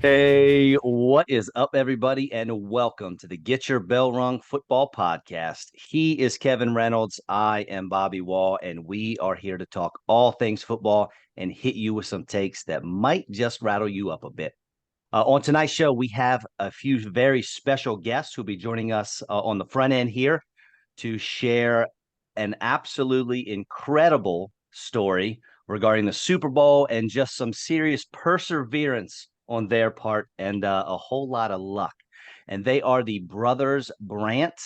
Hey, what is up, everybody, and welcome to the Get Your Bell Rung Football Podcast. He is Kevin Reynolds. I am Bobby Wall, and we are here to talk all things football and hit you with some takes that might just rattle you up a bit. On tonight's show, we have a few very special guests who'll be joining us on the front end here to share an absolutely incredible story regarding the Super Bowl and just some serious perseverance on their part and a whole lot of luck. And they are the Brothers Brandt.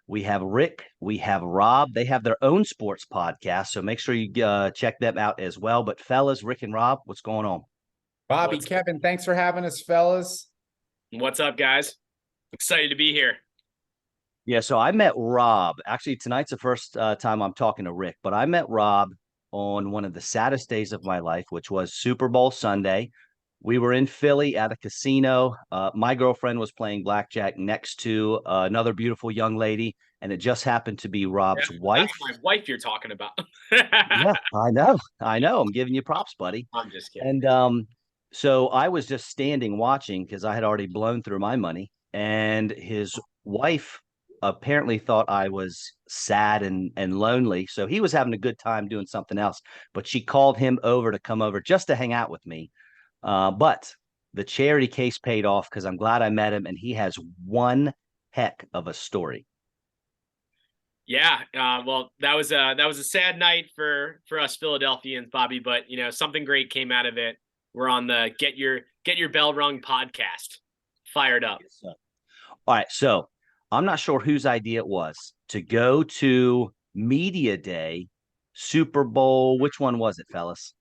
We have Rick, we have Rob. They have their own sports podcast, so make sure you check them out as well. But fellas, Rick and Rob, what's going on? Bobby, Kevin, thanks for having us, fellas. What's up, guys? Excited to be here. Yeah, so I met Rob. Actually, tonight's the first time I'm talking to Rick, but I met Rob on one of the saddest days of my life, which was Super Bowl Sunday. We were in Philly at a casino. My girlfriend was playing blackjack next to another beautiful young lady, and it just happened to be Rob's wife. That's my wife you're talking about. Yeah, I know. I'm giving you props, buddy. I'm just kidding. And so I was just standing watching because I had already blown through my money, and his wife apparently thought I was sad and lonely. So he was having a good time doing something else, but she called him over to come over just to hang out with me. But the charity case paid off because I'm glad I met him, and he has one heck of a story. Yeah, well, that was a sad night for us Philadelphians, Bobby. But something great came out of it. We're on the Get Your Bell Rung podcast. Fired up. All right, so I'm not sure whose idea it was to go to Media Day, Super Bowl. Which one was it, fellas?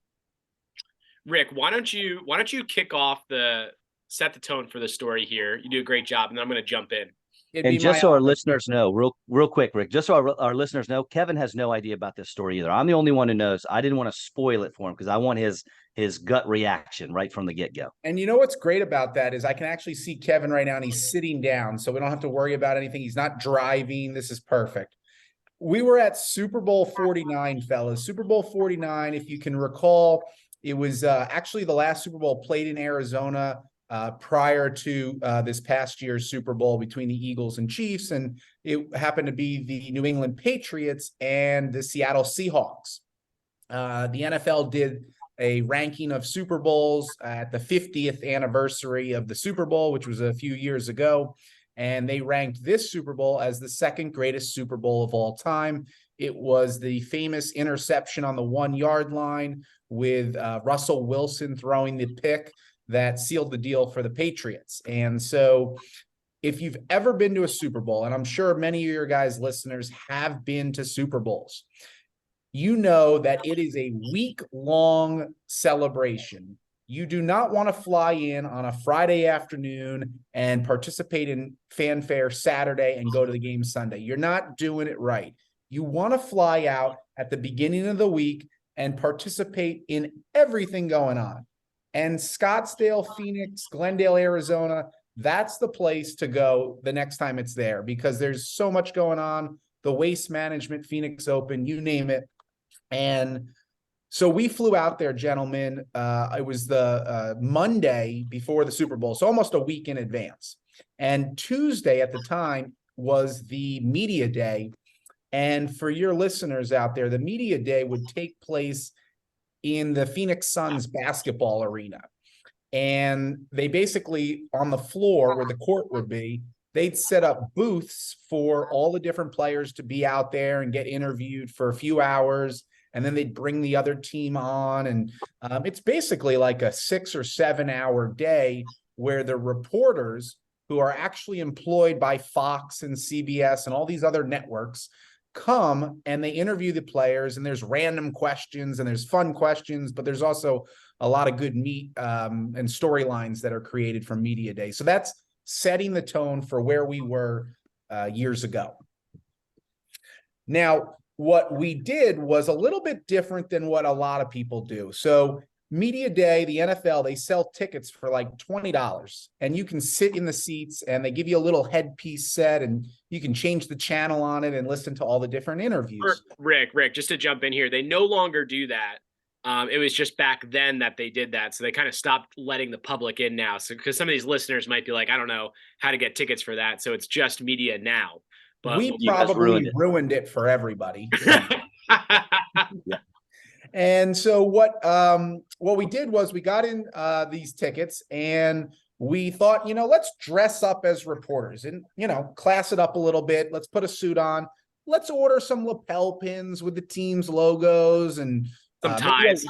Rick, why don't you kick off set the tone for the story here? You do a great job, and then I'm going to jump in. And just so our listeners know, real quick, Rick, just so our listeners know, Kevin has no idea about this story either. I'm the only one who knows. I didn't want to spoil it for him because I want his gut reaction right from the get-go. And you know what's great about that is I can actually see Kevin right now, and he's sitting down, so we don't have to worry about anything. He's not driving. This is perfect. We were at Super Bowl 49, fellas. Super Bowl 49, if you can recall, it was actually the last Super Bowl played in Arizona prior to this past year's Super Bowl between the Eagles and Chiefs, and it happened to be the New England Patriots and the Seattle Seahawks. The NFL did a ranking of Super Bowls at the 50th anniversary of the Super Bowl, which was a few years ago, and they ranked this Super Bowl as the second greatest Super Bowl of all time. It was the famous interception on the 1-yard line with Russell Wilson throwing the pick that sealed the deal for the Patriots. And so if you've ever been to a Super Bowl, and I'm sure many of your guys' listeners have been to Super Bowls, you know that it is a week-long celebration. You do not want to fly in on a Friday afternoon and participate in fanfare Saturday and go to the game Sunday. You're not doing it right. You want to fly out at the beginning of the week and participate in everything going on. And Scottsdale, Phoenix, Glendale, Arizona, that's the place to go the next time it's there because there's so much going on. The Waste Management, Phoenix Open, you name it. And so we flew out there, gentlemen. It was the Monday before the Super Bowl, so almost a week in advance. And Tuesday at the time was the media day. And for your listeners out there, the media day would take place in the Phoenix Suns basketball arena. And they basically, on the floor where the court would be, they'd set up booths for all the different players to be out there and get interviewed for a few hours. And then they'd bring the other team on. And it's basically like a 6 or 7 hour day where the reporters who are actually employed by Fox and CBS and all these other networks come and they interview the players, and there's random questions and there's fun questions, but there's also a lot of good meat and storylines that are created from Media Day. So that's setting the tone for where we were years ago. Now, what we did was a little bit different than what a lot of people do. So Media Day, the NFL, they sell tickets for like $20, and you can sit in the seats and they give you a little headpiece set and you can change the channel on it and listen to all the different interviews. Rick, just to jump in here, they no longer do that. It was just back then that they did that. So they kind of stopped letting the public in now. So because some of these listeners might be like, I don't know how to get tickets for that. So it's just media now. But We you guys probably ruined it for everybody. And so what we did was we got in these tickets and we thought, let's dress up as reporters and, class it up a little bit. Let's put a suit on. Let's order some lapel pins with the team's logos and some ties.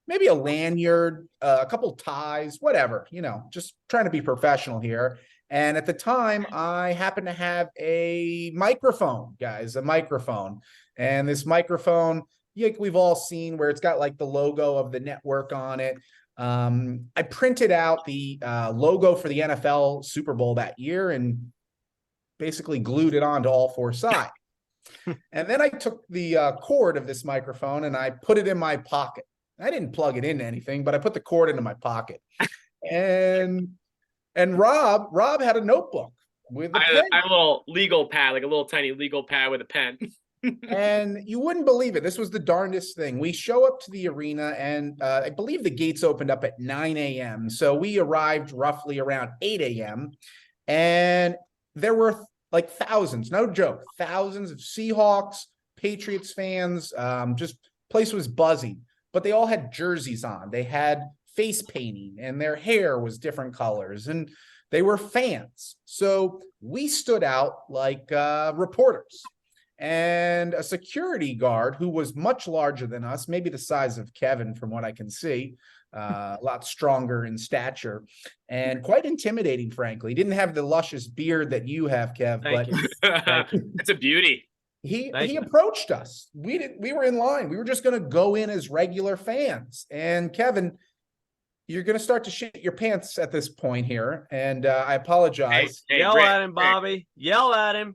Maybe a lanyard, a couple ties, whatever, just trying to be professional here. And at the time, I happened to have a microphone, guys, a microphone. And this microphone, we've all seen where it's got like the logo of the network on it. I printed out the logo for the NFL Super Bowl that year and basically glued it onto all four sides. And then I took the cord of this microphone and I put it in my pocket. I didn't plug it into anything, but I put the cord into my pocket. And Rob had a notebook with a pen. I had a little legal pad, like a little tiny legal pad with a pen. And you wouldn't believe it. This was the darndest thing. We show up to the arena and I believe the gates opened up at 9 a.m. So we arrived roughly around 8 a.m. And there were like thousands, no joke, thousands of Seahawks, Patriots fans. Just place was buzzing, but they all had jerseys on. They had face painting and their hair was different colors and they were fans. So we stood out like reporters. And a security guard who was much larger than us, maybe the size of Kevin from what I can see, a lot stronger in stature and quite intimidating, frankly. He didn't have the luscious beard that you have, Kev, but it's a beauty. He approached us. We were in line. We were just going to go in as regular fans. And Kevin, you're going to start to shit your pants at this point here. And I apologize. Hey, yell at him, Bobby. Yell at him.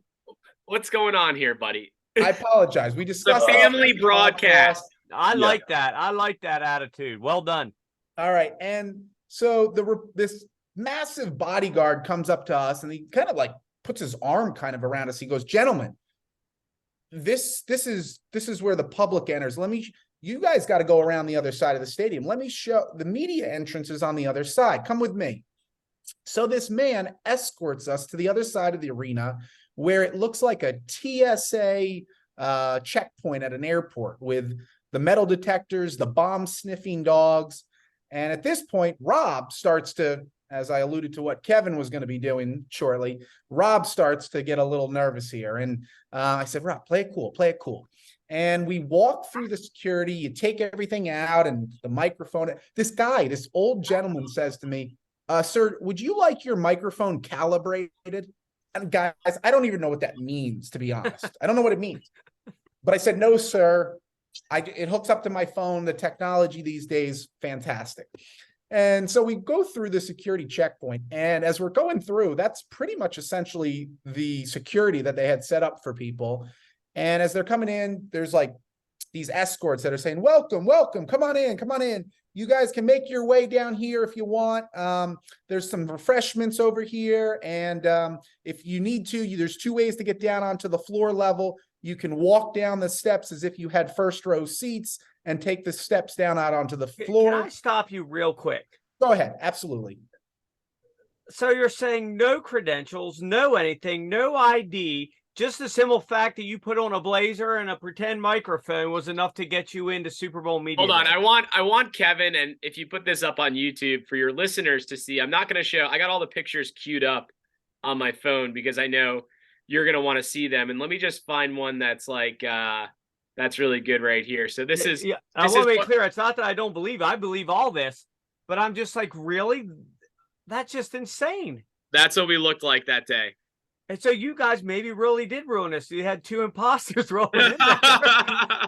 What's going on here, buddy? I apologize. We discussed the family broadcast. I like that. I like that attitude. Well done. All right. And so this massive bodyguard comes up to us and he kind of like puts his arm kind of around us. He goes, "Gentlemen, this is where the public enters. You guys got to go around the other side of the stadium. Let me show the media entrance is on the other side. Come with me." So this man escorts us to the other side of the arena where it looks like a TSA checkpoint at an airport with the metal detectors, the bomb sniffing dogs. And at this point, Rob starts to, as I alluded to what Kevin was going to be doing shortly, Rob starts to get a little nervous here. And I said, "Rob, play it cool. And we walk through the security, you take everything out and the microphone. This old gentleman says to me, "Sir, would you like your microphone calibrated?" And guys, I don't even know what that means, to be honest. I don't know what it means. But I said, "No, sir. It hooks up to my phone. The technology these days, fantastic." And so we go through the security checkpoint. And as we're going through, that's pretty much essentially the security that they had set up for people. And as they're coming in, there's like these escorts that are saying, "Welcome, welcome. Come on in. You guys can make your way down here if you want. There's some refreshments over here. And if you need to, there's two ways to get down onto the floor level. You can walk down the steps as if you had first row seats and take the steps down out onto the floor." Can I stop you real quick? Go ahead. Absolutely. So you're saying no credentials, no anything, no ID. Just the simple fact that you put on a blazer and a pretend microphone was enough to get you into Super Bowl media. Hold on. I want Kevin, and if you put this up on YouTube for your listeners to see, I'm not going to show. I got all the pictures queued up on my phone because I know you're going to want to see them. And let me just find one that's like, that's really good right here. So this is. Yeah, I want to be clear. It's not that I don't believe. I believe all this, but I'm just like, really? That's just insane. That's what we looked like that day. And so you guys maybe really did ruin us. You had two imposters rolling in there.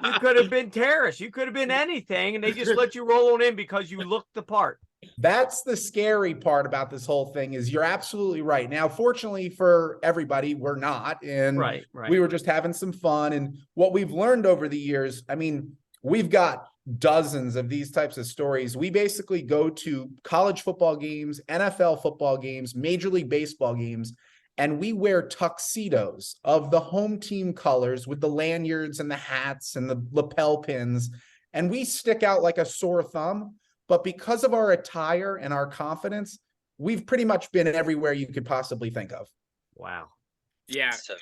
You could have been terrorists. You could have been anything, and they just let you roll on in because you looked the part. That's the scary part about this whole thing is you're absolutely right. Now, fortunately for everybody, we're not. And right. We were just having some fun. And what we've learned over the years, I mean, we've got dozens of these types of stories. We basically go to college football games, NFL football games, Major League Baseball games, and we wear tuxedos of the home team colors with the lanyards and the hats and the lapel pins. and we stick out like a sore thumb. But because of our attire and our confidence, we've pretty much been everywhere you could possibly think of. Wow. Yeah. So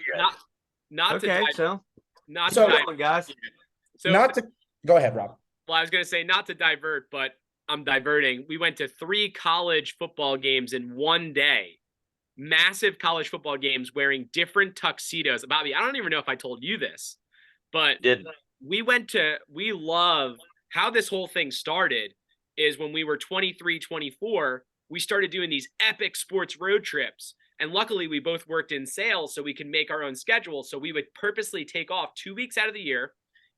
Not Okay, to dive, so not So- to dive, on, guys. so Not to go ahead, Rob. well, I was going to say not to divert, but I'm diverting. We went to 3 college football games in one day. Massive college football games wearing different tuxedos. Bobby, I don't even know if I told you this, but did we love how this whole thing started is when we were 23, 24, we started doing these epic sports road trips. And luckily we both worked in sales so we could make our own schedule. So we would purposely take off 2 weeks out of the year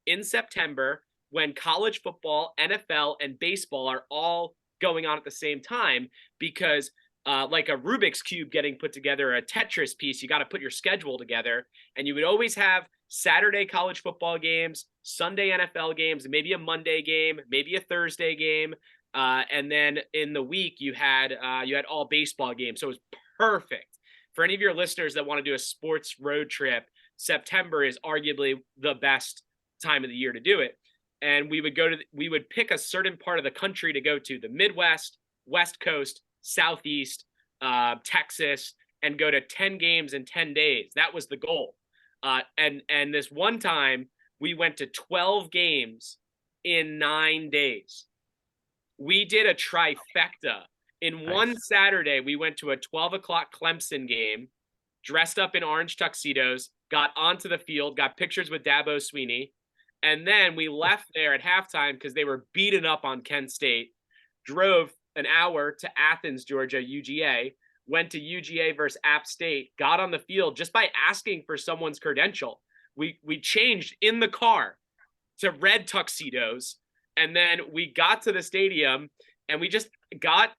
in September when college football, NFL, and baseball are all going on at the same time, because like a Rubik's Cube getting put together, a Tetris piece, you got to put your schedule together. And you would always have Saturday college football games, Sunday NFL games, maybe a Monday game, maybe a Thursday game. And then in the week you had all baseball games. So it was perfect. For any of your listeners that want to do a sports road trip, September is arguably the best time of the year to do it. And we would pick a certain part of the country to go to, the Midwest, West Coast, Southeast, Texas, and go to 10 games in 10 days. That was the goal. And this one time we went to 12 games in 9 days. We did a trifecta. In one Saturday, we went to a 12 o'clock Clemson game, dressed up in orange tuxedos, got onto the field, got pictures with Dabo Sweeney. And then we left there at halftime because they were beaten up on Kent State, drove an hour to Athens, Georgia, UGA, went to UGA versus App State, got on the field just by asking for someone's credential. We changed in the car to red tuxedos, and then we got to the stadium, and we just got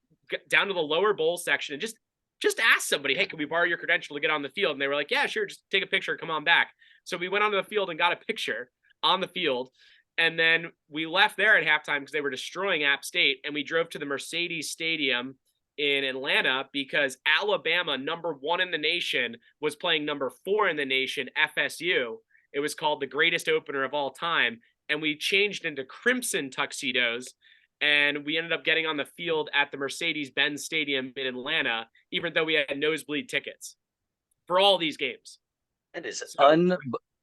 down to the lower bowl section and just asked somebody, hey, can we borrow your credential to get on the field? And they were like, yeah, sure, just take a picture, come on back. So we went onto the field and got a picture on the field. And then we left there at halftime because they were destroying App State. And we drove to the Mercedes Stadium in Atlanta because Alabama, number 1 in the nation, was playing number 4 in the nation, FSU. It was called the greatest opener of all time. And we changed into crimson tuxedos. And we ended up getting on the field at the Mercedes-Benz Stadium in Atlanta, even though we had nosebleed tickets for all these games. It is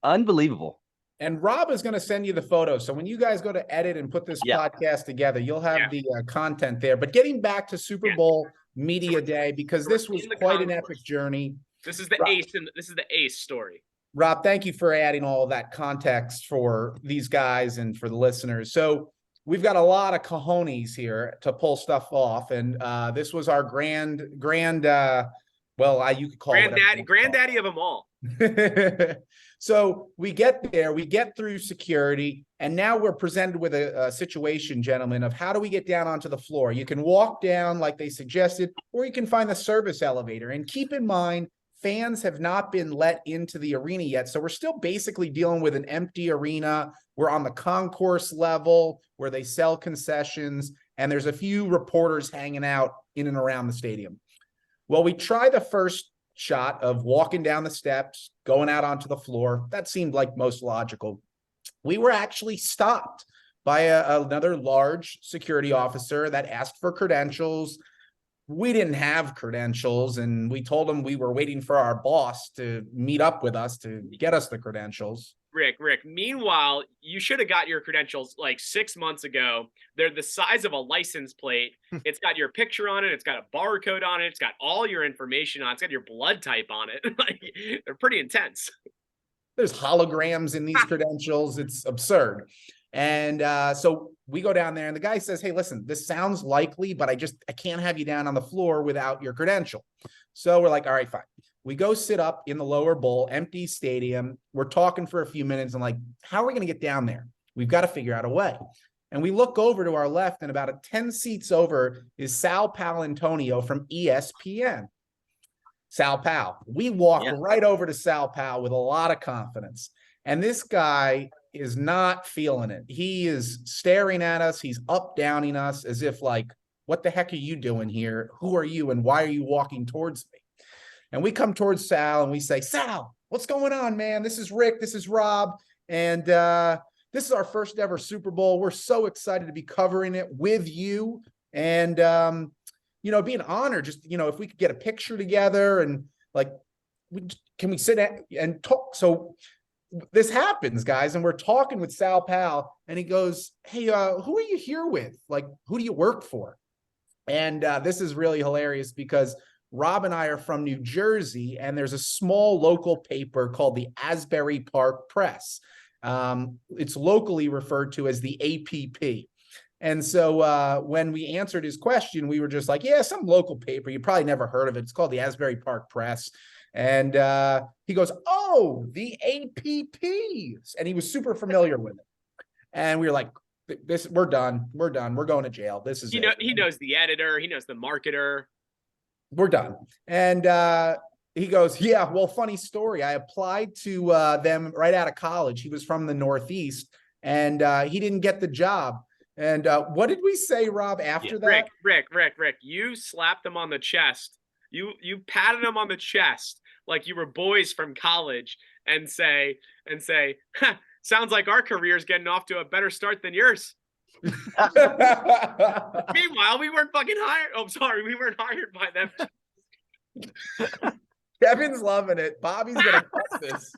unbelievable. And Rob is going to send you the photos. So when you guys go to edit and put this podcast together, you'll have the content there. But getting back to Super Bowl Media Day, because this was quite an epic journey. This is the ace story. Rob, thank you for adding all of that context for these guys and for the listeners. So we've got a lot of cojones here to pull stuff off. And this was our you could call it granddaddy of them all. So we get there, we get through security, and now we're presented with a situation, gentlemen, of how do we get down onto the floor? You can walk down like they suggested, or you can find the service elevator. And keep in mind, fans have not been let into the arena yet. So we're still basically dealing with an empty arena. We're on the concourse level where they sell concessions, and there's a few reporters hanging out in and around the stadium. Well, we try the first shot of walking down the steps, going out onto the floor. That seemed like most logical. We were actually stopped by another large security officer that asked for credentials. We didn't have credentials, and we told him we were waiting for our boss to meet up with us to get us the credentials. Rick, meanwhile, you should have got your credentials like 6 months ago. They're the size of a license plate. It's got your picture on it. It's got a barcode on it. It's got all your information on it. It's got your blood type on it. Like, they're pretty intense. There's holograms in these credentials. It's absurd. And so we go down there, and the guy says, hey, listen, this sounds likely, but I can't have you down on the floor without your credential. So we're like, all right, fine. We go sit up in the lower bowl, empty stadium. We're talking for a few minutes and like, how are we going to get down there? We've got to figure out a way. And we look over to our left, and about 10 seats over is Sal Paolantonio from ESPN. Sal Pal. We walk right over to Sal Pal with a lot of confidence. And this guy is not feeling it. He is staring at us. He's up-downing us as if like, what the heck are you doing here? Who are you? And why are you walking towards me? And we come towards Sal and we say, Sal, what's going on, man? This is Rick. This is Rob. And, this is our first ever Super Bowl. We're so excited to be covering it with you. And, it'd be an honor just, if we could get a picture together and like, can we sit and talk? So this happens, guys. And we're talking with Sal Pal and he goes, hey, who are you here with? Like, who do you work for? And this is really hilarious because Rob and I are from New Jersey, and there's a small local paper called the Asbury Park Press. It's locally referred to as the APP. And so when we answered his question, we were just like, yeah, some local paper. You probably never heard of it. It's called the Asbury Park Press. And he goes, oh, the APP. And he was super familiar with it. And we were like, we're done. We're going to jail. This is he knows the editor. He knows the marketer. We're done. And he goes, yeah, well, funny story. I applied to them right out of college. He was from the Northeast, and he didn't get the job. And what did we say, Rob, after that? Rick, you slapped him on the chest. You patted him on the chest like you were boys from college and say, sounds like our career's getting off to a better start than yours. Meanwhile, we weren't fucking hired. Oh, sorry, we weren't hired by them. Kevin's loving it. Bobby's gonna cut this.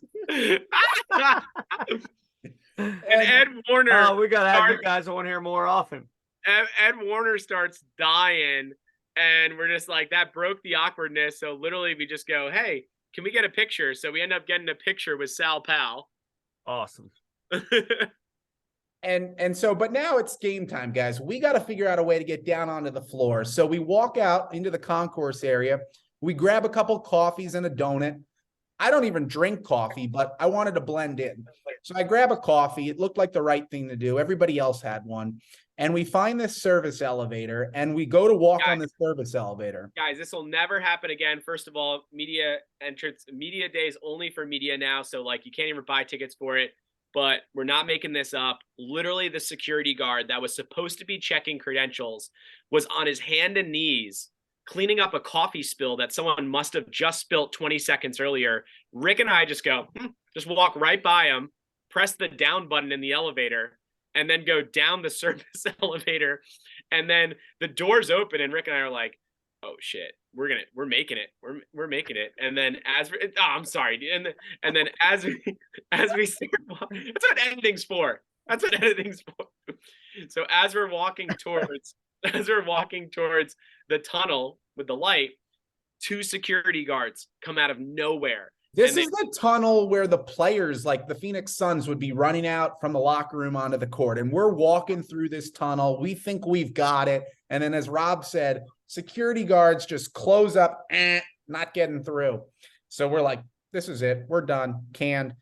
And Ed Warner. We gotta have you guys on here more often. Ed Warner starts dying, and we're just like, that broke the awkwardness. So literally, we just go, "Hey, can we get a picture?" So we end up getting a picture with Sal Pal. Awesome. And so, but now it's game time, guys. We got to figure out a way to get down onto the floor. So we walk out into the concourse area. We grab a couple coffees and a donut. I don't even drink coffee, but I wanted to blend in. So I grab a coffee. It looked like the right thing to do. Everybody else had one. And we find this service elevator, and we go to walk on the service elevator. Guys, this will never happen again. First of all, media day is only for media now. So like, you can't even buy tickets for it. But we're not making this up. Literally, the security guard that was supposed to be checking credentials was on his hand and knees cleaning up a coffee spill that someone must have just spilt 20 seconds earlier. Rick and I just go, just walk right by him, press the down button in the elevator, and then go down the service elevator. And then the doors open, and Rick and I are like, oh shit, we're making it. We're making it. And then I'm sorry. And then as we start, that's what editing's for. That's what editing's for. So as we're walking towards the tunnel with the light, two security guards come out of nowhere. This is the tunnel where the players, like the Phoenix Suns, would be running out from the locker room onto the court. And we're walking through this tunnel. We think we've got it. And then, as Rob said, security guards just close up, not getting through. So we're like, this is it. We're done. Canned.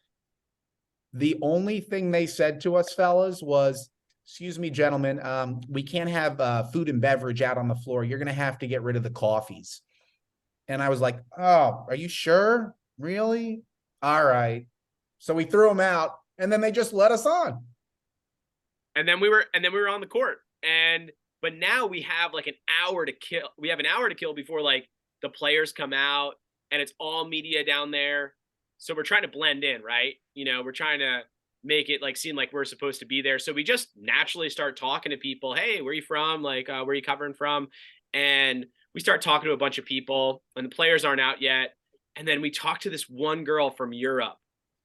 The only thing they said to us, fellas, was, excuse me, gentlemen, we can't have food and beverage out on the floor. You're going to have to get rid of the coffees. And I was like, oh, are you sure? Really? All right. So we threw them out, and then they just let us on. And then we were on the court. But now we have like an hour to kill. We have an hour to kill before like the players come out, and it's all media down there. So we're trying to blend in, right? We're trying to make it like seem like we're supposed to be there. So we just naturally start talking to people. Hey, where are you from? Like, where are you covering from? And we start talking to a bunch of people, and the players aren't out yet. And then we talked to this one girl from Europe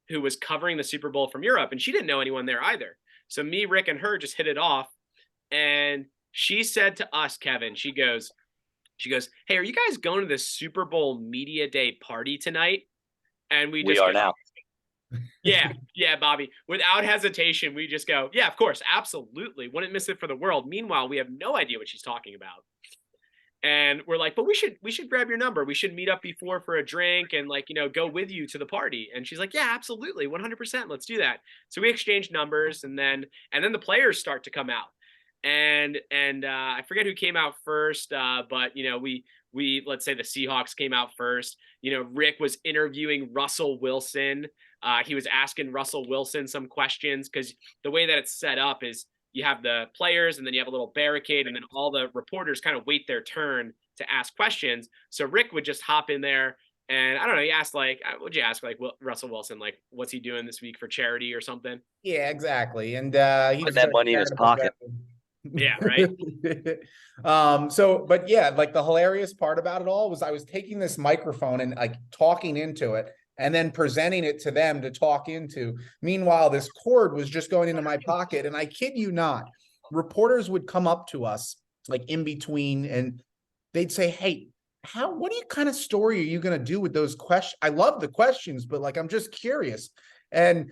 who was covering the Super Bowl from Europe, and she didn't know anyone there either. So me, Rick, and her just hit it off. And she said to us, Kevin, she goes, hey, are you guys going to the Super Bowl Media Day party tonight? And we are now. Yeah, Bobby. Without hesitation, we just go, yeah, of course, absolutely. Wouldn't miss it for the world. Meanwhile, we have no idea what she's talking about. And we're like, but we should grab your number. We should meet up before for a drink and go with you to the party. And she's like, yeah, absolutely. 100%. Let's do that. So we exchanged numbers, and then the players start to come out. And I forget who came out first. But we let's say the Seahawks came out first. Rick was interviewing Russell Wilson. He was asking Russell Wilson some questions, because the way that it's set up is you have the players, and then you have a little barricade, and then all the reporters kind of wait their turn to ask questions. So Rick would just hop in there And I don't know, he asked like, what'd you ask? Like Russell Wilson, like, what's he doing this week for charity or something? Yeah, exactly. And he Put just that money in his pocket. Yeah, right. But yeah, like the hilarious part about it all was I was taking this microphone and like talking into it and then presenting it to them to talk into. Meanwhile, this cord was just going into my pocket. And I kid you not, reporters would come up to us like in between and they'd say, hey, what kind of story are you going to do with those questions? I love the questions, but like, I'm just curious. And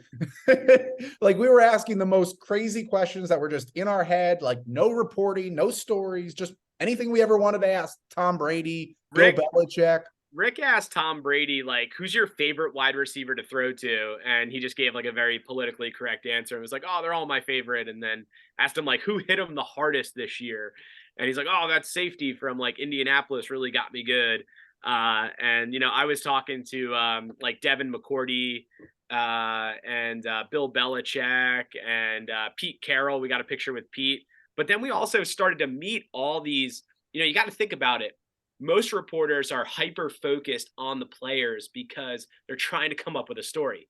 like we were asking the most crazy questions that were just in our head, like no reporting, no stories, just anything we ever wanted to ask Tom Brady, Bill Belichick. Rick asked Tom Brady, like, who's your favorite wide receiver to throw to? And he just gave like a very politically correct answer. It was like, oh, they're all my favorite. And then asked him like, who hit him the hardest this year? And he's like, oh, that safety from like Indianapolis really got me good. And, you know, I was talking to like Devin McCourty and Bill Belichick and Pete Carroll. We got a picture with Pete. But then we also started to meet all these, you know, you got to think about it. Most reporters are hyper focused on the players because they're trying to come up with a story.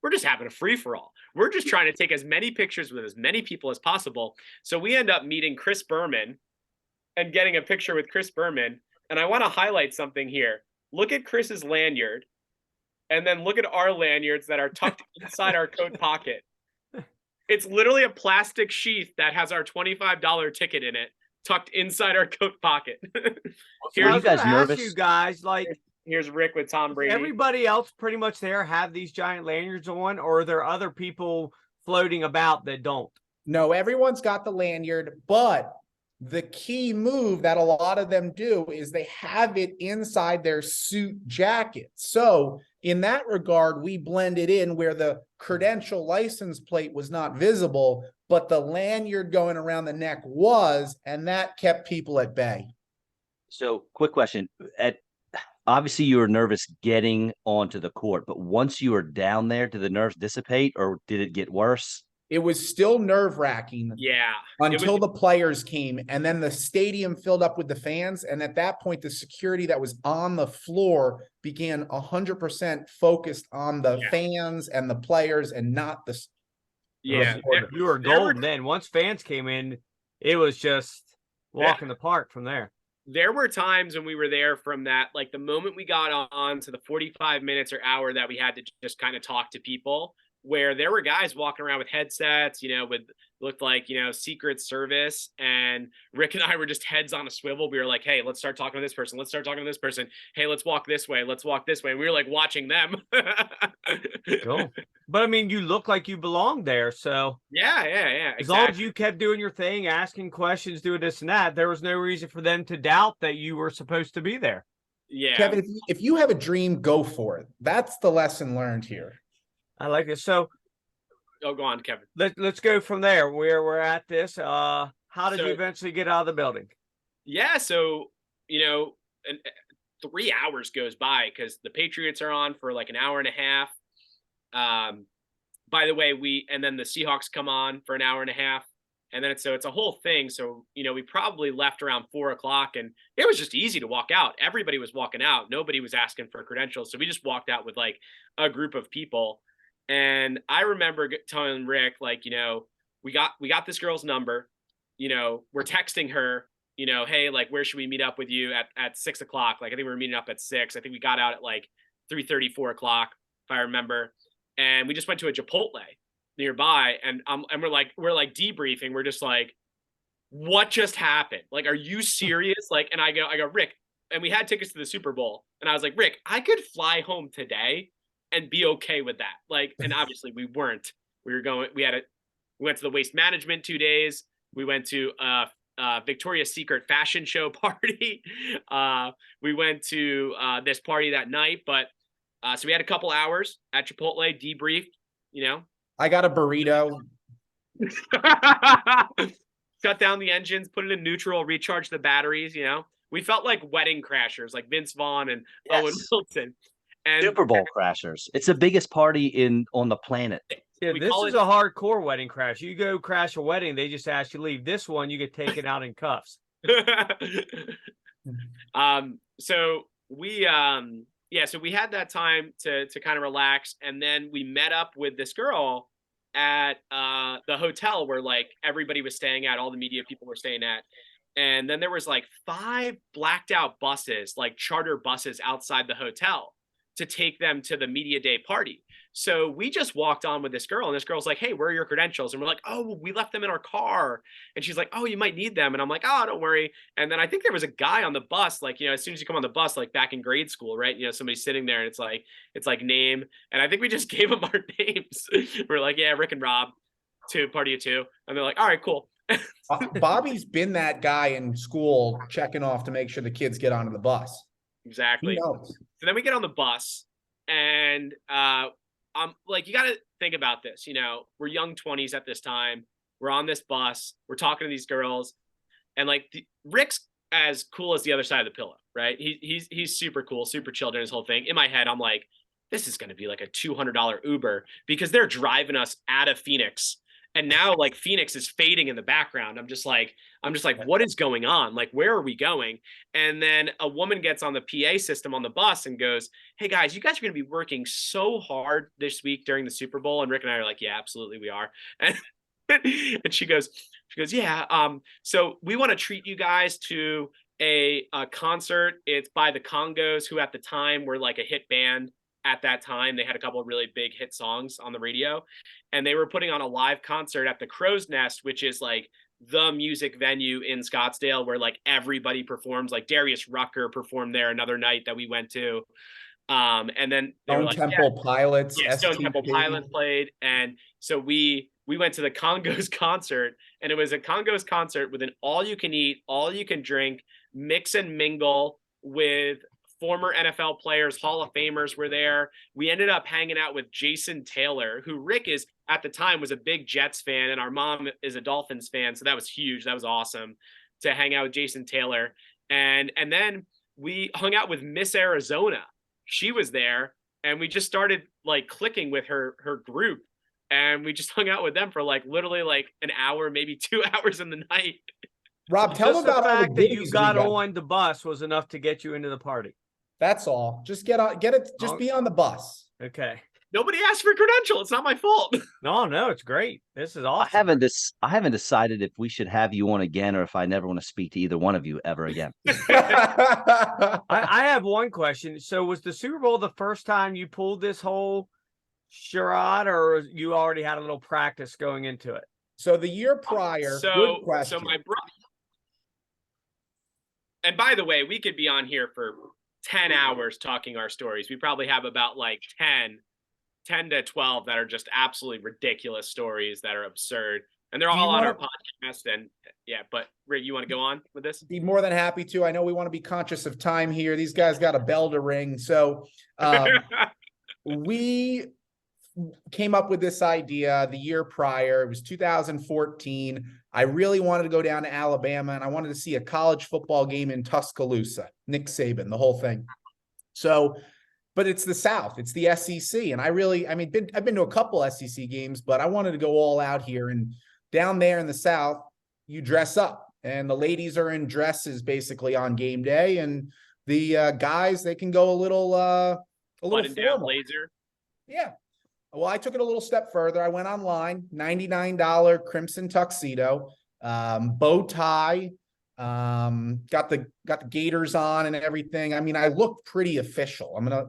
We're just having a free for all. We're just trying to take as many pictures with as many people as possible. So we end up meeting Chris Berman and getting a picture with Chris Berman. And I want to highlight something here. Look at Chris's lanyard and then look at our lanyards that are tucked inside our coat pocket. It's literally a plastic sheath that has our $25 ticket in it, tucked inside our coat pocket. Are you guys nervous? You guys, like, here's Rick with Tom Brady. Everybody else pretty much there have these giant lanyards on, or are there other people floating about that don't? No, everyone's got the lanyard, but the key move that a lot of them do is they have it inside their suit jacket. So in that regard, we blended in where the credential license plate was not visible, but the lanyard going around the neck was, and that kept people at bay. So quick question. Obviously you were nervous getting onto the court, but once you were down there, did the nerves dissipate or did it get worse? It was still nerve-wracking. Yeah. Until the players came, and then the stadium filled up with the fans. And at that point, the security that was on the floor began 100% focused on the fans and the players and not the. Yeah. You were golden then. Once fans came in, it was just walk in the park from there. There were times when we were there from that, like the moment we got on to the 45 minutes or hour that we had to just kind of talk to people, where there were guys walking around with headsets, you know, with looked like, you know, Secret Service, and Rick and I were just heads on a swivel. We were like, hey, let's start talking to this person. Let's start talking to this person. Hey, let's walk this way. Let's walk this way. And we were like watching them. Cool. But I mean, you look like you belonged there. So yeah. Exactly. As long as you kept doing your thing, asking questions, doing this and that, there was no reason for them to doubt that you were supposed to be there. Yeah. Kevin, if you have a dream, go for it. That's the lesson learned here. I like it. So, go on, Kevin. Let's go from there. Where we're at this. How did you eventually get out of the building? Yeah, so 3 hours goes by because the Patriots are on for like an hour and a half. By the way, and then the Seahawks come on for an hour and a half, and then it's a whole thing. So we probably left around 4:00, and it was just easy to walk out. Everybody was walking out. Nobody was asking for credentials, so we just walked out with like a group of people. And I remember telling Rick, like, we got this girl's number, we're texting her, hey, like, where should we meet up with you at 6:00? Like, I think we were meeting up at 6. I think we got out at like 3:30, 4:00, if I remember. And we just went to a Chipotle nearby, and we're like debriefing. We're just like, what just happened? Like, are you serious? Like, and I go, Rick, and we had tickets to the Super Bowl. And I was like, Rick, I could fly home today and be okay with that. Like, and obviously we weren't. We went to the Waste Management 2 days. We went to Victoria's Secret fashion show party. We went to this party that night, but so we had a couple hours at Chipotle, debriefed, I got a burrito. Shut down the engines, put it in neutral, recharge the batteries, We felt like wedding crashers, like Vince Vaughn and Owen Wilson. And Super Bowl crashers. It's the biggest party on the planet. Yeah, this is a hardcore wedding crash. You go crash a wedding, they just ask you to leave. This one, you get taken out in cuffs. So we so we had that time to kind of relax, and then we met up with this girl at the hotel where like everybody was staying at, all the media people were staying at. And then there was like 5 blacked out buses, like charter buses outside the hotel to take them to the media day party. So we just walked on with this girl, and this girl's like, hey, where are your credentials? And we're like, oh, we left them in our car. And she's like, oh, you might need them. And I'm like, oh, don't worry. And then I think there was a guy on the bus, like, as soon as you come on the bus, like back in grade school, right? Somebody's sitting there and it's like name. And I think we just gave them our names. We're like, yeah, Rick and Rob, party of 2. And they're like, all right, cool. Bobby's been that guy in school checking off to make sure the kids get onto the bus. Exactly. So then we get on the bus, and I'm like, you got to think about this. We're young 20s at this time. We're on this bus. We're talking to these girls, and like Rick's as cool as the other side of the pillow, right? He's super cool, super chill during his whole thing. In my head, I'm like, this is going to be like a $200 Uber because they're driving us out of Phoenix. And now like Phoenix is fading in the background. I'm just like, what is going on? Like, where are we going? And then a woman gets on the PA system on the bus and goes, hey guys, you guys are going to be working so hard this week during the Super Bowl. And Rick and I are like, yeah, absolutely we are. And she goes, yeah. So we want to treat you guys to a concert. It's by the Congos, who at the time were like a hit band. At that time, they had a couple of really big hit songs on the radio, and they were putting on a live concert at the Crow's Nest, which is like the music venue in Scottsdale where like everybody performs. Like Darius Rucker performed there another night that we went to. And then Stone Temple Pilots. Yeah, Stone Temple Pilots played. And so we went to the Congos concert, and it was a Congos concert with an all you can eat, all you can drink, mix and mingle with former NFL players. Hall of Famers were there. We ended up hanging out with Jason Taylor, who Rick is at the time was a big Jets fan, and our mom is a Dolphins fan. So that was huge. That was awesome to hang out with Jason Taylor. And then we hung out with Miss Arizona. She was there, and we just started like clicking with her group. And we just hung out with them for like literally like an hour, maybe 2 hours in the night. Rob, tell them about all the fact that you got on the bus was enough to get you into the party. That's all. Just get it. Just be on the bus. Okay. Nobody asked for a credential. It's not my fault. No, it's great. This is awesome. I haven't decided if we should have you on again or if I never want to speak to either one of you ever again. I have one question. So was the Super Bowl the first time you pulled this whole charade, or you already had a little practice going into it? So the year prior, good question. So my brother, and by the way, we could be on here for 10 hours talking our stories. We probably have about like 10 to 12 that are just absolutely ridiculous stories that are absurd. And they're all on our podcast. And yeah, but Rick, you want to go on with this? Be more than happy to. I know we want to be conscious of time here. These guys got a bell to ring. So we came up with this idea the year prior. It was 2014. I really wanted to go down to Alabama, and I wanted to see a college football game in Tuscaloosa, Nick Saban, the whole thing. So, but it's the South, it's the SEC. And I've been to a couple SEC games, but I wanted to go all out here. And down there in the South, you dress up, and the ladies are in dresses basically on game day. And the guys, they can go a little down blazer. Yeah. Well, I took it a little step further. I went online, $99 crimson tuxedo, bow tie, got the gaiters on and everything. I mean, I looked pretty official. I'm gonna,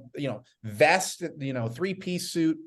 vest, 3-piece suit.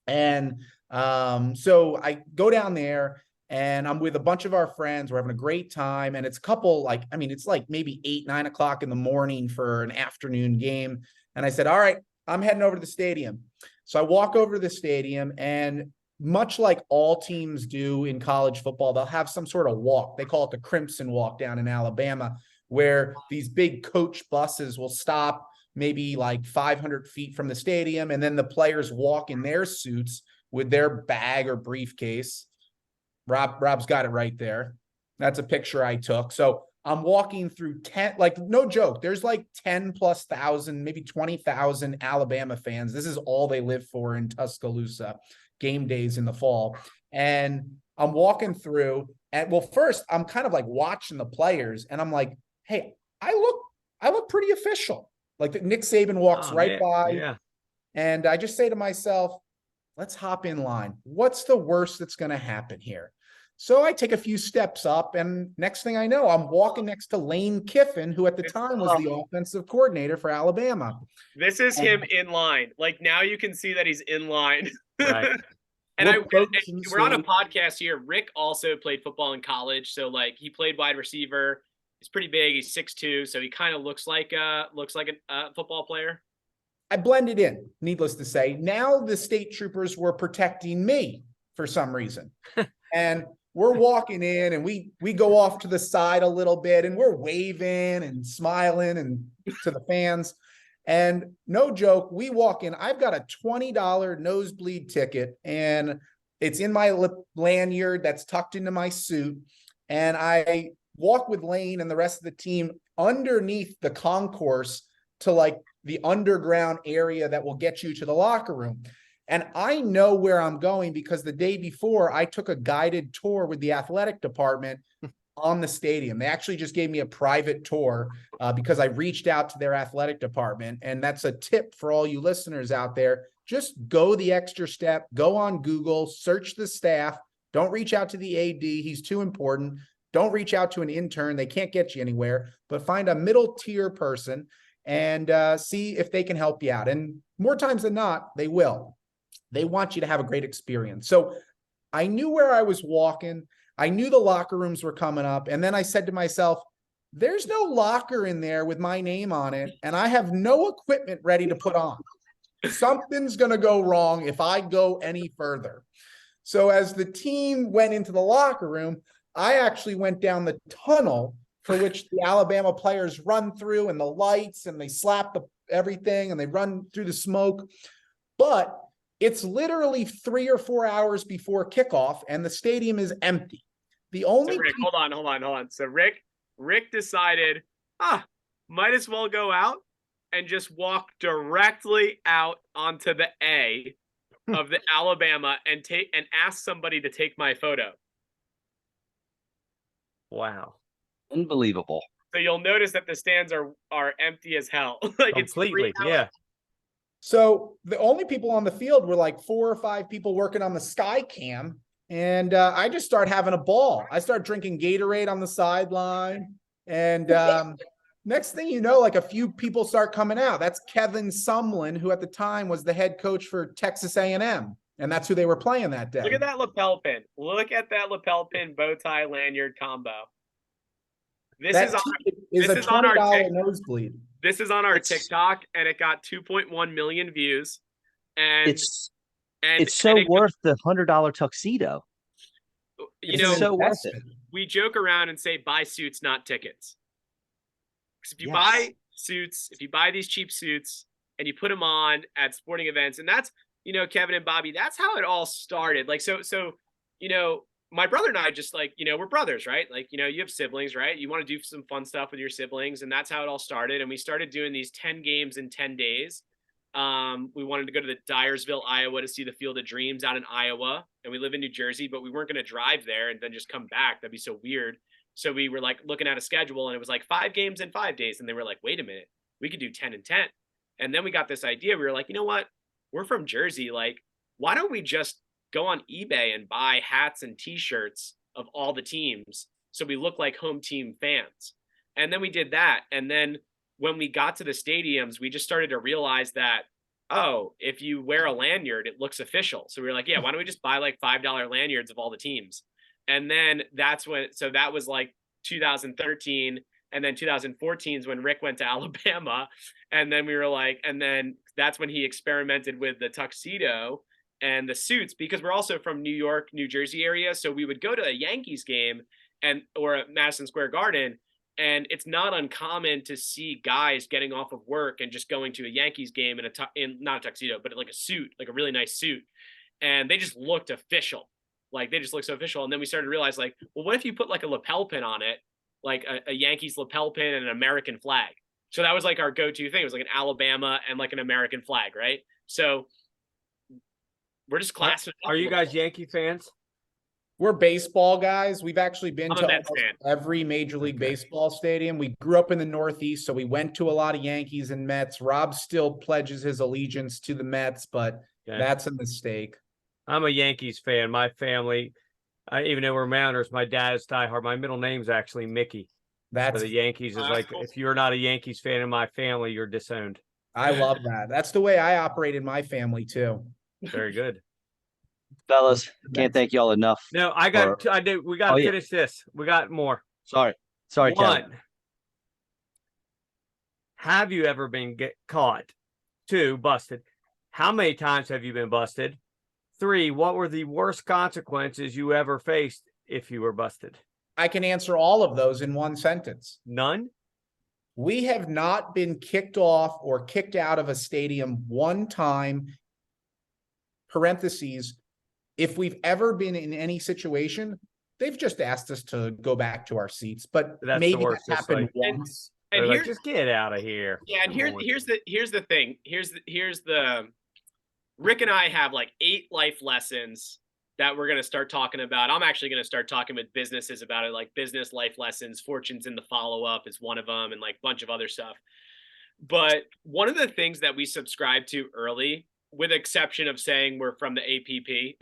And so I go down there, and I'm with a bunch of our friends. We're having a great time. And it's a couple, it's like maybe 8-9 o'clock in the morning for an afternoon game. And I said, all right, I'm heading over to the stadium. So I walk over to the stadium, and much like all teams do in college football, they'll have some sort of walk. They call it the Crimson Walk down in Alabama, where these big coach buses will stop maybe like 500 feet from the stadium. And then the players walk in their suits with their bag or briefcase. Rob's got it right there. That's a picture I took. So I'm walking through 10, like no joke, there's like 10,000+, maybe 20,000 Alabama fans. This is all they live for in Tuscaloosa, game days in the fall. And I'm walking through, and well, first I'm kind of like watching the players, and I'm like, hey, I look pretty official. Like Nick Saban walks right by. Yeah. And I just say to myself, let's hop in line. What's the worst that's going to happen here? So I take a few steps up, and next thing I know, I'm walking next to Lane Kiffin, who at the time was the offensive coordinator for Alabama. This is him in line. Like, now you can see that he's in line. Right. And we're on a podcast here. Rick also played football in college. So like he played wide receiver. He's pretty big. He's 6'2", so he kind of looks like a football player. I blended in, needless to say. Now the state troopers were protecting me for some reason. And we're walking in, and we go off to the side a little bit, and we're waving and smiling and to the fans. And no joke, we walk in. I've got a $20 nosebleed ticket, and it's in my lanyard that's tucked into my suit. And I walk with Lane and the rest of the team underneath the concourse to like the underground area that will get you to the locker room. And I know where I'm going because the day before I took a guided tour with the athletic department on the stadium. They actually just gave me a private tour because I reached out to their athletic department. And that's a tip for all you listeners out there. Just go the extra step, go on Google, search the staff. Don't reach out to the AD. He's too important. Don't reach out to an intern. They can't get you anywhere, but find a middle tier person and see if they can help you out. And more times than not, they will. They want you to have a great experience. So I knew where I was walking. I knew the locker rooms were coming up. And then I said to myself, there's no locker in there with my name on it. And I have no equipment ready to put on. Something's going to go wrong if I go any further. So as the team went into the locker room, I actually went down the tunnel for which the Alabama players run through, and the lights, and they slap everything, and they run through the smoke. But it's literally 3 or 4 hours before kickoff, and the stadium is empty. The only Rick, hold on. So Rick decided, might as well go out and just walk directly out onto the A of the Alabama and ask somebody to take my photo. Wow. Unbelievable. So you'll notice that the stands are empty as hell. Like completely, it's 3 hours. yeah. So the only people on the field were like 4 or 5 people working on the sky cam. And I just start having a ball. I start drinking Gatorade on the sideline. And next thing you know, like a few people start coming out. That's Kevin Sumlin, who at the time was the head coach for Texas A&M. And that's who they were playing that day. Look at that lapel pin. Look at that lapel pin bow tie lanyard combo. This is on our nosebleed. This is on our TikTok, and it got 2.1 million views. And it's so worth the $100 tuxedo. It's so worth it. We joke around and say buy suits, not tickets. Because if you buy suits, if you buy these cheap suits and you put them on at sporting events, and that's, Kevin and Bobby, that's how it all started. Like, so, my brother and I just like, we're brothers, right? Like, you have siblings, right? You want to do some fun stuff with your siblings. And that's how it all started. And we started doing these 10 games in 10 days. We wanted to go to the Dyersville, Iowa to see the Field of Dreams out in Iowa. And we live in New Jersey, but we weren't going to drive there and then just come back. That'd be so weird. So we were like looking at a schedule, and it was like 5 games in 5 days. And they were like, wait a minute, we could do 10 and 10. And then we got this idea. We were like, you know what? We're from Jersey. Like, why don't we just go on eBay and buy hats and t-shirts of all the teams so we look like home team fans? And then we did that. And then when we got to the stadiums, we just started to realize that, if you wear a lanyard, it looks official. So we were like, why don't we just buy like $5 lanyards of all the teams? And then that was like 2013. And then 2014 is when Rick went to Alabama. And then we were like, and then that's when he experimented with the tuxedo and the suits, because we're also from New York, New Jersey area. So we would go to a Yankees game or at Madison Square Garden. And it's not uncommon to see guys getting off of work and just going to a Yankees game in not a tuxedo, but like a suit, like a really nice suit. And they just looked official. Like they just looked so official. And then we started to realize like, well, what if you put like a lapel pin on it, like a Yankees lapel pin and an American flag? So that was like our go-to thing. It was like an Alabama and like an American flag, right? So we're just classing. Are you guys Yankee fans? We're baseball guys. We've actually been I'm a to Mets almost fan. every Major League Baseball stadium. We grew up in the Northeast, so we went to a lot of Yankees and Mets. Rob still pledges his allegiance to the Mets, but that's a mistake. I'm a Yankees fan. My family, even though we're Mariners, my dad's diehard. My middle name's actually Mickey. That's so the Yankees is like, cool. if you're not a Yankees fan in my family, you're disowned. I love that. That's the way I operate in my family too. Very good. Fellas, can't thank y'all enough. No, we got to finish this. We got more. Sorry, One, Kevin. have you ever been caught? 2, busted. How many times have you been busted? 3, what were the worst consequences you ever faced if you were busted? I can answer all of those in one sentence. None? We have not been kicked off or kicked out of a stadium one time, parentheses. If we've ever been in any situation, they've just asked us to go back to our seats, but maybe that happened once. And like, just get out of here. Yeah, and here's the thing. Here's the Rick and I have like 8 life lessons that we're gonna start talking about. I'm actually gonna start talking with businesses about it, like business life lessons. Fortunes in the follow-up is one of them, and like a bunch of other stuff. But one of the things that we subscribe to early, with exception of saying we're from the APP,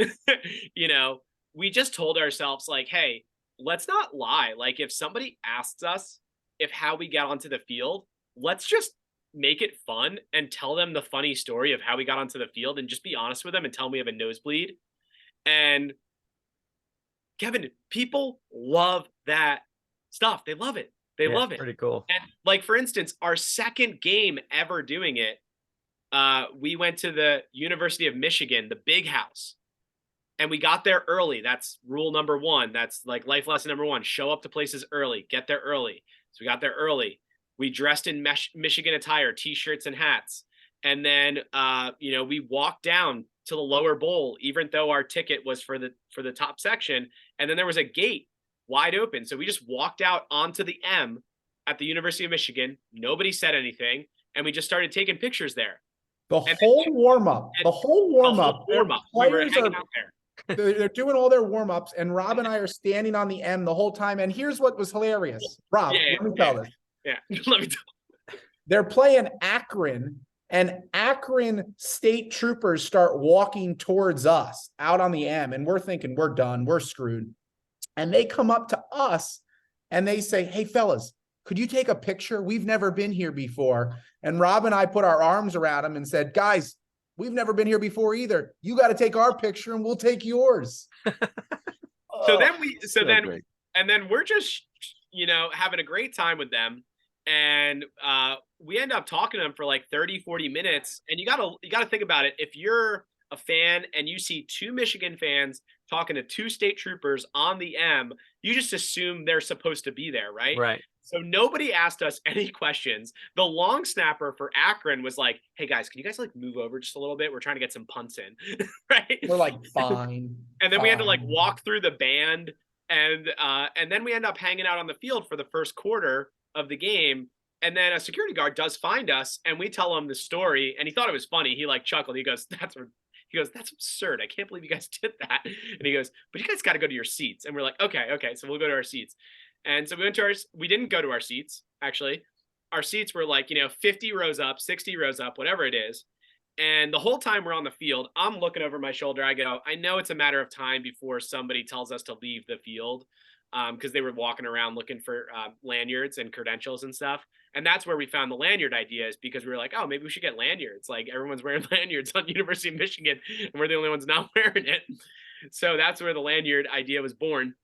we just told ourselves like, hey, let's not lie. Like if somebody asks us if how we got onto the field, let's just make it fun and tell them the funny story of how we got onto the field and just be honest with them and tell them we have a nosebleed. And Kevin, people love that stuff. They love it. They love it. Pretty cool. And like, for instance, our second game ever doing it, we went to the University of Michigan, the big house, and we got there early. That's rule number 1. That's like life lesson number 1. Show up to places early, get there early. So we got there early. We dressed in Michigan attire, t-shirts and hats. And then, we walked down to the lower bowl, even though our ticket was for the top section. And then there was a gate wide open. So we just walked out onto the M at the University of Michigan. Nobody said anything. And we just started taking pictures there. The whole warm-up. We were hanging out there. They're doing all their warm-ups, and Rob and I are standing on the M the whole time. And here's what was hilarious. Rob, let me tell this. Yeah, let me tell. They're playing Akron, and Akron state troopers start walking towards us out on the M, and we're thinking we're done, we're screwed. And they come up to us, and they say, hey, fellas, could you take a picture? We've never been here before. And Rob and I put our arms around them and said, guys, we've never been here before either. You got to take our picture and we'll take yours. Then we're just, having a great time with them. And we end up talking to them for like 30, 40 minutes. And you gotta think about it. If you're a fan and you see 2 Michigan fans talking to 2 state troopers on the M, you just assume they're supposed to be there, right? Right. So nobody asked us any questions. The long snapper for Akron was like, hey guys, can you guys like move over just a little bit? We're trying to get some punts in, right? We're like, fine. And then we had to like walk through the band, and then we end up hanging out on the field for the first quarter of the game. And then a security guard does find us, and we tell him the story, and he thought it was funny. He like chuckled. He goes, that's absurd. I can't believe you guys did that. And he goes, but you guys got to go to your seats. And we're like, okay. So we'll go to our seats. And so we didn't go to our seats. Actually, our seats were like, 50 rows up, 60 rows up, whatever it is. And the whole time we're on the field, I'm looking over my shoulder. I go, I know it's a matter of time before somebody tells us to leave the field. Because they were walking around looking for lanyards and credentials and stuff. And that's where we found the lanyard ideas, because we were like, oh, maybe we should get lanyards. Like everyone's wearing lanyards on University of Michigan, and we're the only ones not wearing it. So that's where the lanyard idea was born.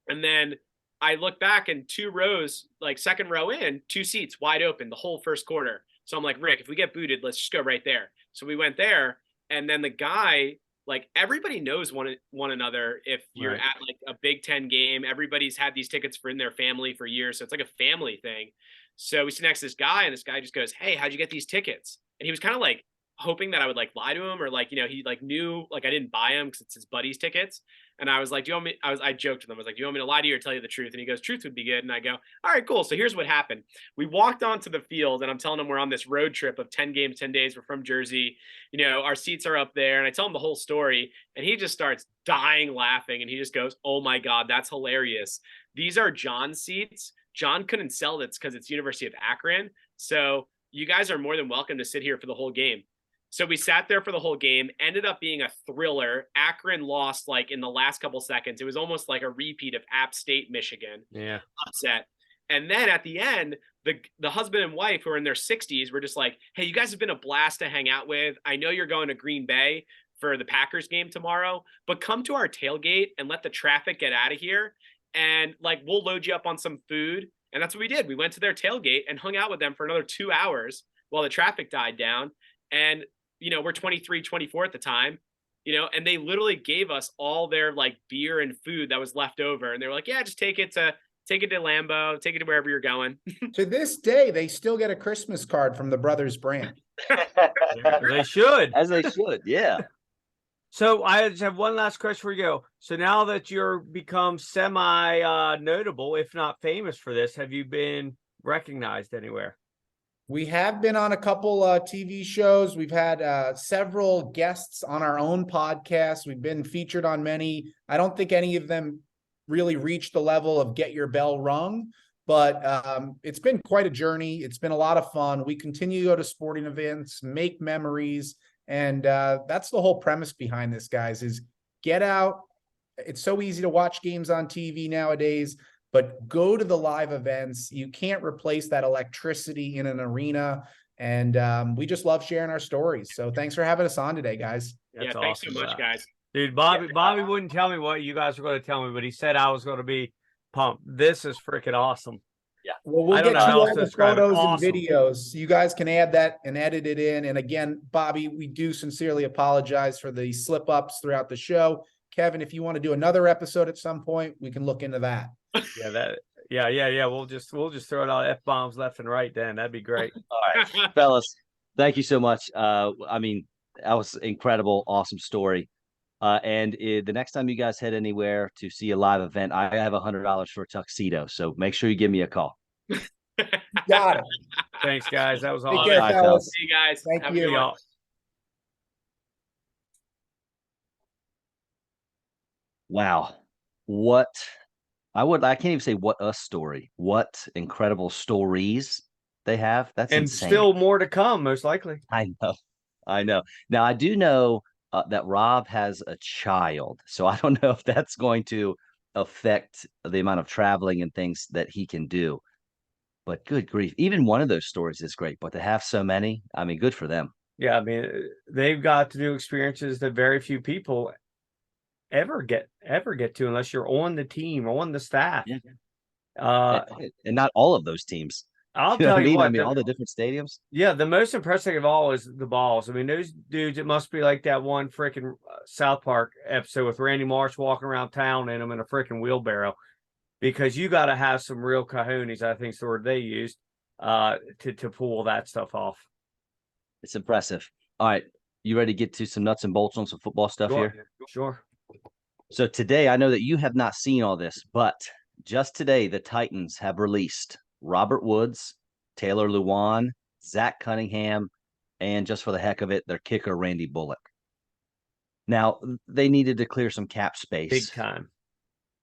And then I look back, and 2 rows, like second row in, 2 seats wide open the whole first quarter. So I'm like, Rick, if we get booted, let's just go right there. So we went there, and then the guy, like everybody knows one another. If you're at like a Big Ten game, everybody's had these tickets in their family for years. So it's like a family thing. So we sit next to this guy, and this guy just goes, hey, how'd you get these tickets? And he was kind of like, hoping that I would like lie to him, or like, he like knew like I didn't buy him because it's his buddy's tickets. And I was like, do you want me? I joked with him. I was like, do you want me to lie to you or tell you the truth? And he goes, truth would be good. And I go, all right, cool. So here's what happened. We walked onto the field and I'm telling him we're on this road trip of 10 games, 10 days. We're from Jersey. Our seats are up there. And I tell him the whole story and he just starts dying laughing. And he just goes, oh my God, that's hilarious. These are John's seats. John couldn't sell this because it's University of Akron. So you guys are more than welcome to sit here for the whole game. So we sat there for the whole game, ended up being a thriller. Akron lost like in the last couple seconds. It was almost like a repeat of App State, Michigan. Yeah. Upset. And then at the end, the husband and wife who are in their 60s were just like, hey, you guys have been a blast to hang out with. I know you're going to Green Bay for the Packers game tomorrow, but come to our tailgate and let the traffic get out of here. And like, we'll load you up on some food. And that's what we did. We went to their tailgate and hung out with them for another 2 hours while the traffic died down. And we're 23, 24 at the time, and they literally gave us all their like beer and food that was left over. And they were like, yeah, just take it to Lambeau, take it to wherever you're going. To this day, they still get a Christmas card from the Brothers Brandt. They should. As they should. Yeah. So I just have one last question for you. So now that you're become semi notable, if not famous for this, have you been recognized anywhere? We have been on a couple TV shows. We've had several guests on our own podcast. We've been featured on many. I don't think any of them really reached the level of Get Your Bell Rung, but it's been quite a journey. It's been a lot of fun. We continue to go to sporting events, make memories, and that's the whole premise behind this, guys, is get out. It's so easy to watch games on TV nowadays, but go to the live events. You can't replace that electricity in an arena. And we just love sharing our stories. So thanks for having us on today, guys. That's thanks awesome, so much, guys. Dude, Bobby wouldn't tell me what you guys were going to tell me, but he said I was going to be pumped. This is freaking awesome. Yeah. Well, we'll I get don't know you how all else to the describe it. photos Awesome. and videos. You guys can add that and edit it in. And again, Bobby, we do sincerely apologize for the slip ups throughout the show. Kevin, if you want to do another episode at some point, we can look into that. Yeah. We'll just throw out F-bombs left and right then. That'd be great. All right, fellas, thank you so much. I mean, that was incredible, awesome story. And the next time you guys head anywhere to see a live event, I have $100 for a tuxedo. So make sure you give me a call. Got it. Thanks, guys. That was Take awesome. care, Bye, fellas. fellas. See you guys. Thank Have a you. good one. Wow. I can't even say what a story. What incredible stories they have. That's And insane. still more to come, most likely. I know. Now I do know that Rob has a child, so I don't know if that's going to affect the amount of traveling and things that he can do. But good grief, even one of those stories is great. But to have so many, I mean, good for them. Yeah, I mean, they've got to do experiences that very few people ever get to, unless you're on the team or on the staff. Yeah. And not all of those teams. I'll You know tell what I you mean? what. I mean, all the different stadiums. Yeah, the most impressive of all is the balls. I mean, those dudes, it must be like that one freaking South Park episode with Randy Marsh walking around town in them in a freaking wheelbarrow, because you got to have some real cojones, I think is the word they used, to pull that stuff off. It's impressive. All right, you ready to get to some nuts and bolts on some football stuff here? Sure. So today, I know that you have not seen all this, but just today, the Titans have released Robert Woods, Taylor Lewan, Zach Cunningham, and just for the heck of it, their kicker, Randy Bullock. Now, they needed to clear some cap space. Big time.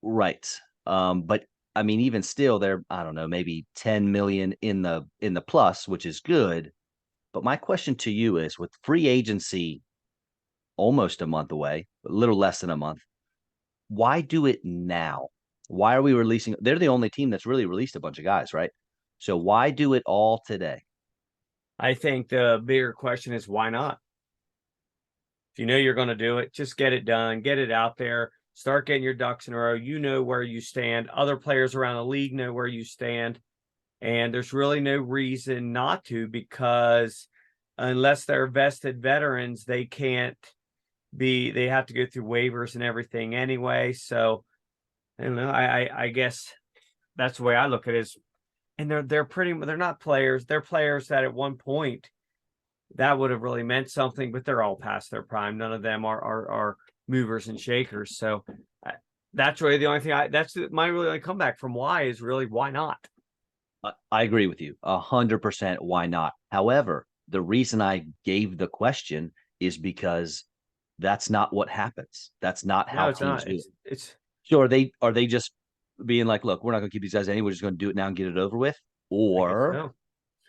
Right. But I mean, even still, they're, I don't know, maybe 10 million in the plus, which is good. But my question to you is, with free agency almost a month away, a little less than a month, why do it now? Why are we releasing? They're the only team that's really released a bunch of guys, right? So why do it all today? I think the bigger question is, why not? If you know you're going to do it, just get it done, get it out there, start getting your ducks in a row. You know where you stand. Other players around the league know where you stand. And there's really no reason not to, because unless they're vested veterans, they have to go through waivers and everything anyway. So, I don't know. I guess that's the way I look at it. And they're not players. They're players that at one point that would have really meant something, but they're all past their prime. None of them are movers and shakers. So that's really the only thing that's my really only comeback from why is really why not? I agree with you 100%. Why not? However, the reason I gave the question is because that's not what happens. That's not how teams do it. It's so are they just being like, look, we're not going to keep these guys anyway. We're just going to do it now and get it over with? Or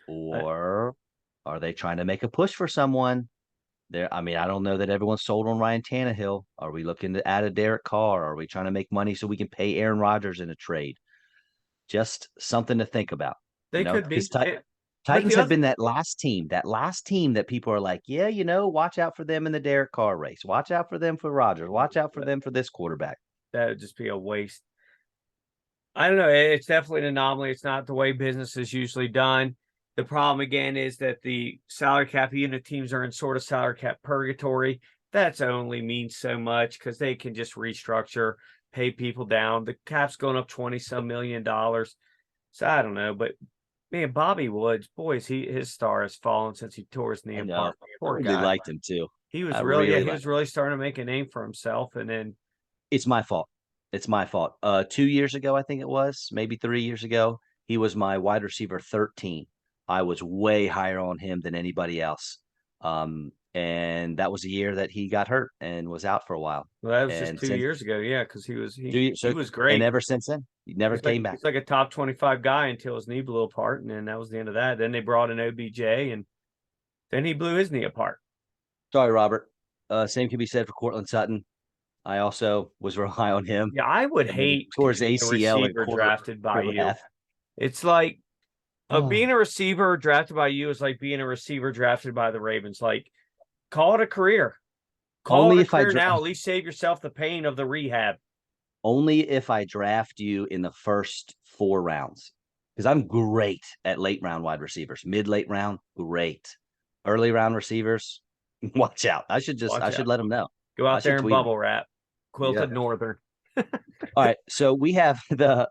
are they trying to make a push for someone? I mean, I don't know that everyone's sold on Ryan Tannehill. Are we looking to add a Derek Carr? Are we trying to make money so we can pay Aaron Rodgers in a trade? Just something to think about. They could be. Titans have been that last team that people are like, yeah, watch out for them in the Derek Carr race. Watch out for them for Rodgers. Watch out for them for this quarterback. That would just be a waste. I don't know. It's definitely an anomaly. It's not the way business is usually done. The problem, again, is that the salary cap unit teams are in sort of salary cap purgatory. That's only means so much because they can just restructure, pay people down. The cap's going up $20-some million. So I don't know. But, man, Bobby Woods, boys, his star has fallen since he tore his knee apart. I really liked him, too. He was really starting to make a name for himself. And then it's my fault. 2 years ago, I think it was, maybe 3 years ago, he was my wide receiver 13. I was way higher on him than anybody else. And that was a year that he got hurt and was out for a while. Well, that was just 2 years ago. Yeah, because he was great. And ever since then, he never came back. He's like a top 25 guy until his knee blew apart, and then that was the end of that. Then they brought in OBJ, and then he blew his knee apart. Sorry, Robert. Same can be said for Cortland Sutton. I also was real high on him. Yeah, I would hate towards ACL and drafted by you. It's like being a receiver drafted by you is like being a receiver drafted by the Ravens. Like, call it a career. Call it a career now. At least save yourself the pain of the rehab. Only if I draft you in the first 4 rounds, because I'm great at late round wide receivers. Mid-late round, great. Early round receivers, watch out. I should let them know. Go out there and bubble wrap. Quilted Northern. All right, so we have the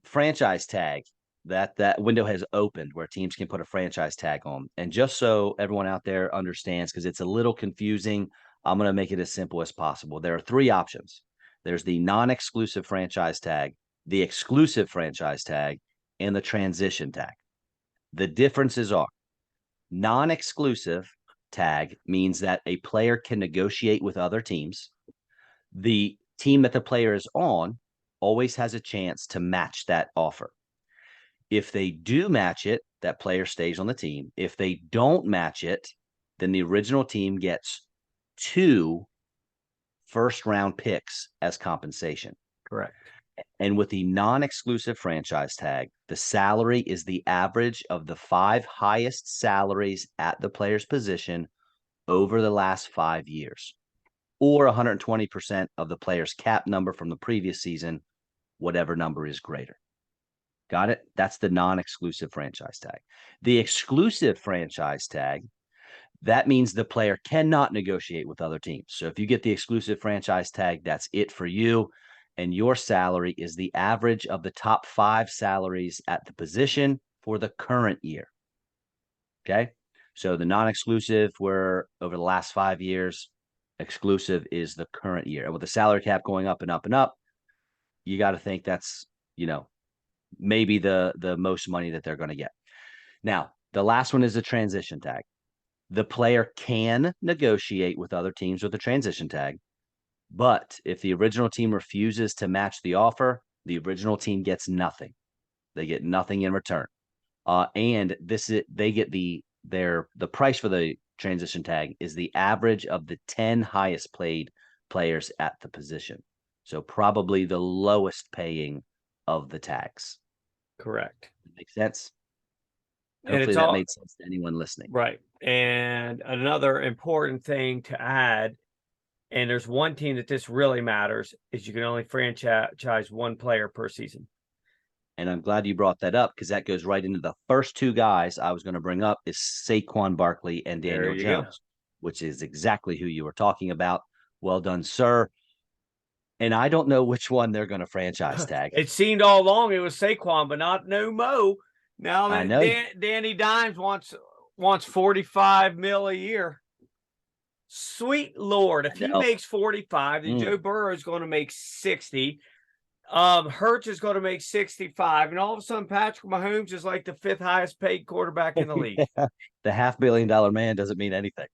franchise tag that window has opened where teams can put a franchise tag on. And just so everyone out there understands, because it's a little confusing, I'm going to make it as simple as possible. There are 3 options. There's the non-exclusive franchise tag, the exclusive franchise tag, and the transition tag. The differences are non-exclusive tag means that a player can negotiate with other teams. The team that the player is on always has a chance to match that offer. If they do match it, that player stays on the team. If they don't match it, then the original team gets 2 first-round picks as compensation. Correct. And with the non-exclusive franchise tag, the salary is the average of the 5 highest salaries at the player's position over the last 5 years, or 120% of the player's cap number from the previous season, whatever number is greater. Got it? That's the non-exclusive franchise tag. The exclusive franchise tag, that means the player cannot negotiate with other teams. So if you get the exclusive franchise tag, that's it for you. And your salary is the average of the top 5 salaries at the position for the current year. Okay? So the non-exclusive were over the last 5 years. Exclusive is the current year. And with the salary cap going up and up and up, you got to think that's, maybe the most money that they're going to get. Now, the last one is the transition tag. The player can negotiate with other teams with the transition tag, but if the original team refuses to match the offer, the original team gets nothing. They get nothing in return. And they get the price for the transition tag is the average of the 10 highest paid players at the position. So probably the lowest paying of the tags. Correct. Makes sense. Hopefully that made sense to anyone listening. Right. And another important thing to add, and there's one team that this really matters, is you can only franchise 1 player per season. And I'm glad you brought that up because that goes right into the first 2 guys I was going to bring up is Saquon Barkley and Daniel Jones, which is exactly who you were talking about. Well done, sir. And I don't know which one they're going to franchise tag. It seemed all along it was Saquon, but no Mo. Now I know. Danny Dimes wants wants 45 mil a year. Sweet Lord. If he makes 45, then Joe Burrow is going to make 60. Hurts is going to make 65. And all of a sudden, Patrick Mahomes is like the 5th highest paid quarterback in the league. The $500 million man doesn't mean anything.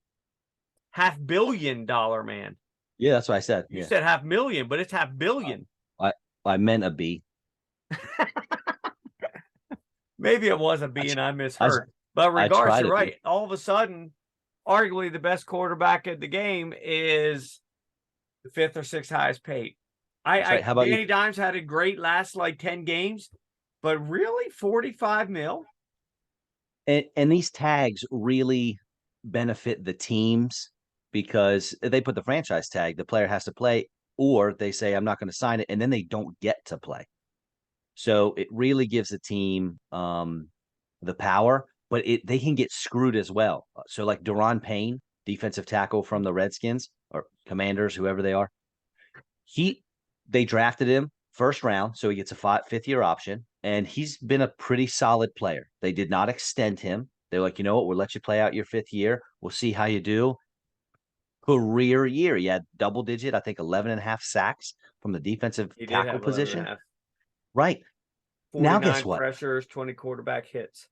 $500 million man. Yeah, that's what I said. You said $500,000, but it's $500 million. I meant a B. Maybe it was a B and I misheard. But regardless, you're right. All of a sudden, arguably the best quarterback in the game is the 5th or 6th highest paid. How about Danny Dimes had a great last 10 games, but really 45 mil? And these tags really benefit the teams because they put the franchise tag, the player has to play, or they say, I'm not going to sign it, and then they don't get to play. So it really gives the team the power, but they can get screwed as well. So like Daron Payne, defensive tackle from the Redskins or Commanders, whoever they are, they drafted him 1st round, so he gets a 5th-year option, and he's been a pretty solid player. They did not extend him. They're like, you know what, we'll let you play out your 5th year. We'll see how you do. Career year, he had double-digit, I think 11.5 sacks from the defensive tackle position. Right. Now guess what? Pressures, 20 quarterback hits.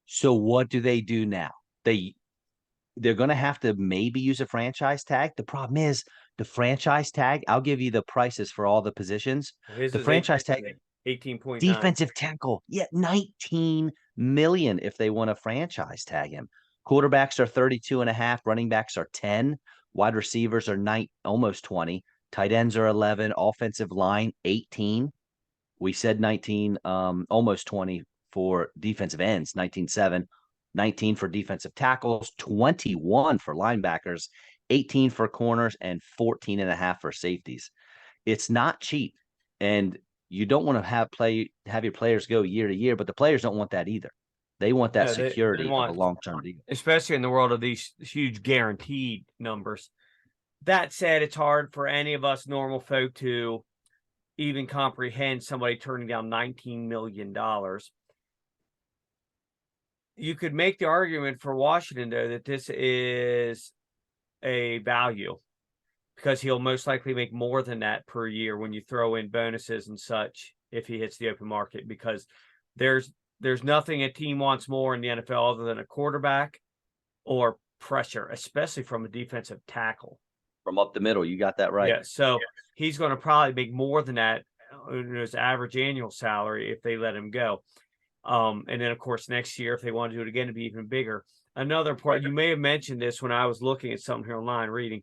So what do they do now? They're going to have to maybe use a franchise tag. The problem is the franchise tag. I'll give you the prices for all the positions. The franchise tag, 18.9. Defensive tackle, 19 million if they want to franchise tag him. Quarterbacks are 32.5. Running backs are 10. Wide receivers are almost 20. Tight ends are 11. Offensive line 18. We said 19, almost 20 for defensive ends. 19.7. 19 for defensive tackles, 21 for linebackers, 18 for corners, and 14.5 for safeties. It's not cheap, and you don't want to have your players go year to year, but the players don't want that either. They want that security of a long-term deal, especially in the world of these huge guaranteed numbers. That said, it's hard for any of us normal folk to even comprehend somebody turning down $19 million. You could make the argument for Washington, though, that this is a value because he'll most likely make more than that per year when you throw in bonuses and such if he hits the open market, because there's nothing a team wants more in the NFL other than a quarterback or pressure, especially from a defensive tackle. From up the middle, you got that right. Yeah, so he's going to probably make more than that in his average annual salary if they let him go. And then, of course, next year, if they want to do it again, it'd be even bigger. Another part, you may have mentioned this when I was looking at something here online reading.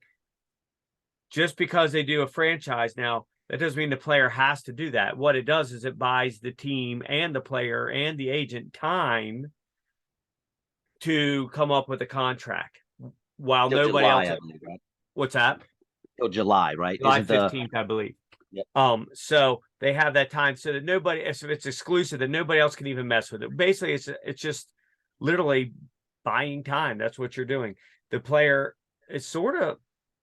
Just because they do a franchise now, that doesn't mean the player has to do that. What it does is it buys the team and the player and the agent time to come up with a contract while Till nobody July, else. I believe, right? What's that? Till July, right? July 15th, I believe. Yep. So they have that time so that nobody, if it's exclusive, that nobody else can even mess with it. Basically, it's just literally buying time. That's what you're doing. The player is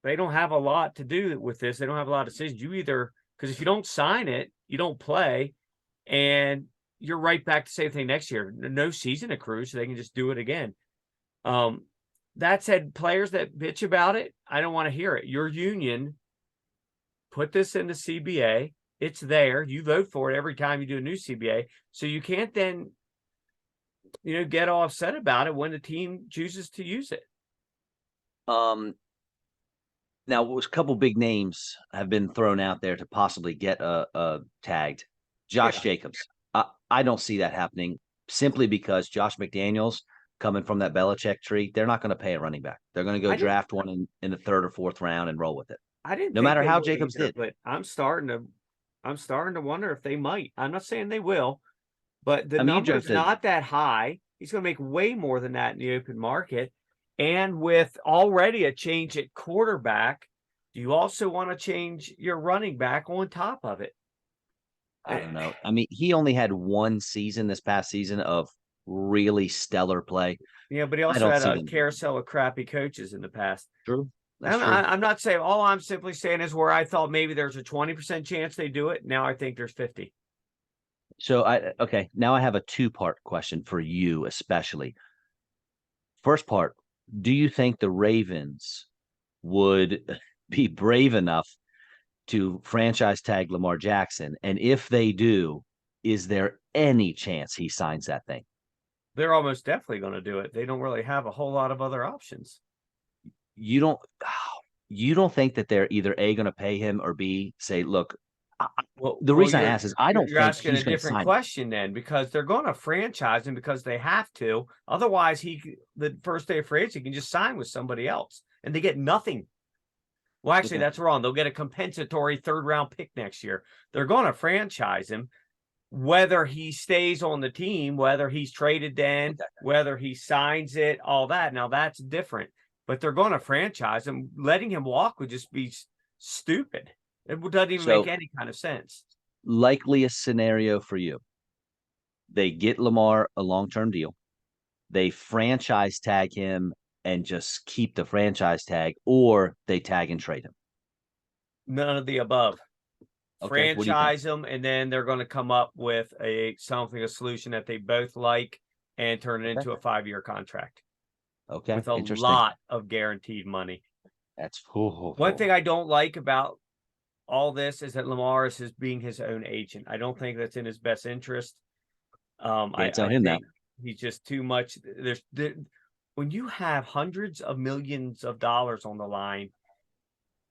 they don't have a lot to do with this. They don't have a lot of decisions. Because if you don't sign it, you don't play, and you're right back to the same thing next year. No season accrues, so they can just do it again. That said, players that bitch about it, I don't want to hear it. Your union put this in the CBA. It's there. You vote for it every time you do a new CBA. So you can't then, get all upset about it when the team chooses to use it. Now, a couple big names have been thrown out there to possibly get tagged. Josh Jacobs. I don't see that happening simply because Josh McDaniels, coming from that Belichick tree, they're not going to pay a running back. They're going to go draft one in the 3rd or 4th round and roll with it. I didn't. No matter how Jacobs did, but I'm starting to wonder if they might. I'm not saying they will, but the number's not that high. He's going to make way more than that in the open market, and with already a change at quarterback, do you also want to change your running back on top of it? I don't know. I mean, he only had one season this past season of really stellar play. Yeah, but he also had a carousel of crappy coaches in the past. True. I'm not saying, all I'm simply saying is where I thought maybe there's a 20% chance they do it. Now I think there's 50. So now I have a 2-part question for you, especially. first part, do you think the Ravens would be brave enough to franchise tag Lamar Jackson? And if they do, is there any chance he signs that thing? They're almost definitely going to do it. They don't really have a whole lot of other options. You don't think that they're either A, going to pay him, or B, say, look, the reason I ask is I don't you're think asking he's a different question then, because they're going to franchise him because they have to. Otherwise, the first day of free agency, he can just sign with somebody else and they get nothing. Well, actually, that's wrong. They'll get a compensatory 3rd-round pick next year. They're going to franchise him, whether he stays on the team, whether he's traded then, whether he signs it, all that. Now, that's different. But they're going to franchise him. Letting him walk would just be stupid. It doesn't even make any kind of sense. Likeliest scenario for you: they get Lamar a long-term deal, they franchise tag him and just keep the franchise tag, or they tag and trade him? None of the above. Okay, Franchise them, and then they're going to come up with a solution that they both like, and turn it into a 5-year contract. Okay, with a lot of guaranteed money. That's cool. One thing I don't like about all this is that Lamar is being his own agent. I don't think that's in his best interest. I tell him that he's just too much. When you have hundreds of millions of dollars on the line,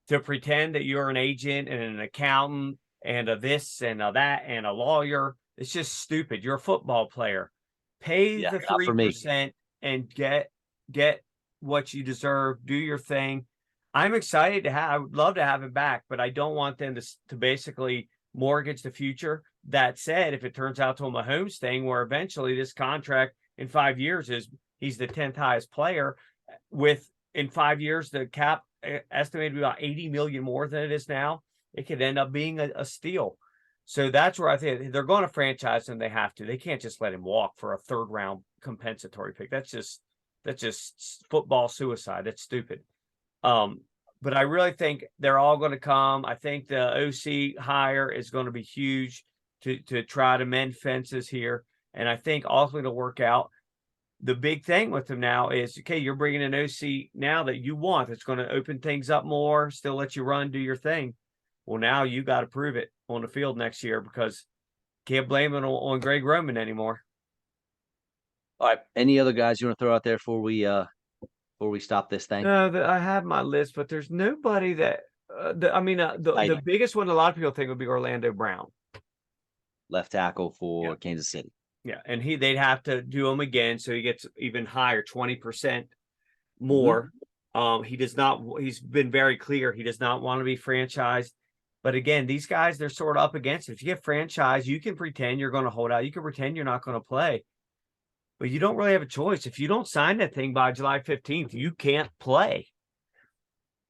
to pretend that you're an agent and an accountant and a this and a that and a lawyer, it's just stupid. You're a football player. Pay the 3% and get what you deserve. Do your thing. I'm excited I would love to have him back, but I don't want them to basically mortgage the future. That said, if it turns out to a Mahomes thing where eventually this contract in 5 years he's the 10th highest player, with in 5 years the cap estimated to be about 80 million more than it is now, it could end up being a steal. So that's where I think they're going to franchise him. They have to. They can't just let him walk for a 3rd-round compensatory pick. That's just football suicide. That's stupid. But I really think they're all going to come. I think the OC hire is going to be huge to try to mend fences here. And I think ultimately it'll work out. The big thing with them now is, okay, you're bringing an OC now that you want. It's going to open things up more, still let you run, do your thing. Well, now you got to prove it on the field next year, because can't blame it on Greg Roman anymore. All right. Any other guys you want to throw out there before we stop this thing? No, I have my list, but there's nobody that. The biggest one a lot of people think would be Orlando Brown, left tackle for Kansas City. Yeah, and they'd have to do him again, so he gets even higher, 20% more. Mm-hmm. He's been very clear he does not want to be franchised. But again, these guys, they're sort of up against it. If you get franchised, you can pretend you're going to hold out. You can pretend you're not going to play. But you don't really have a choice. If you don't sign that thing by July 15th, you can't play.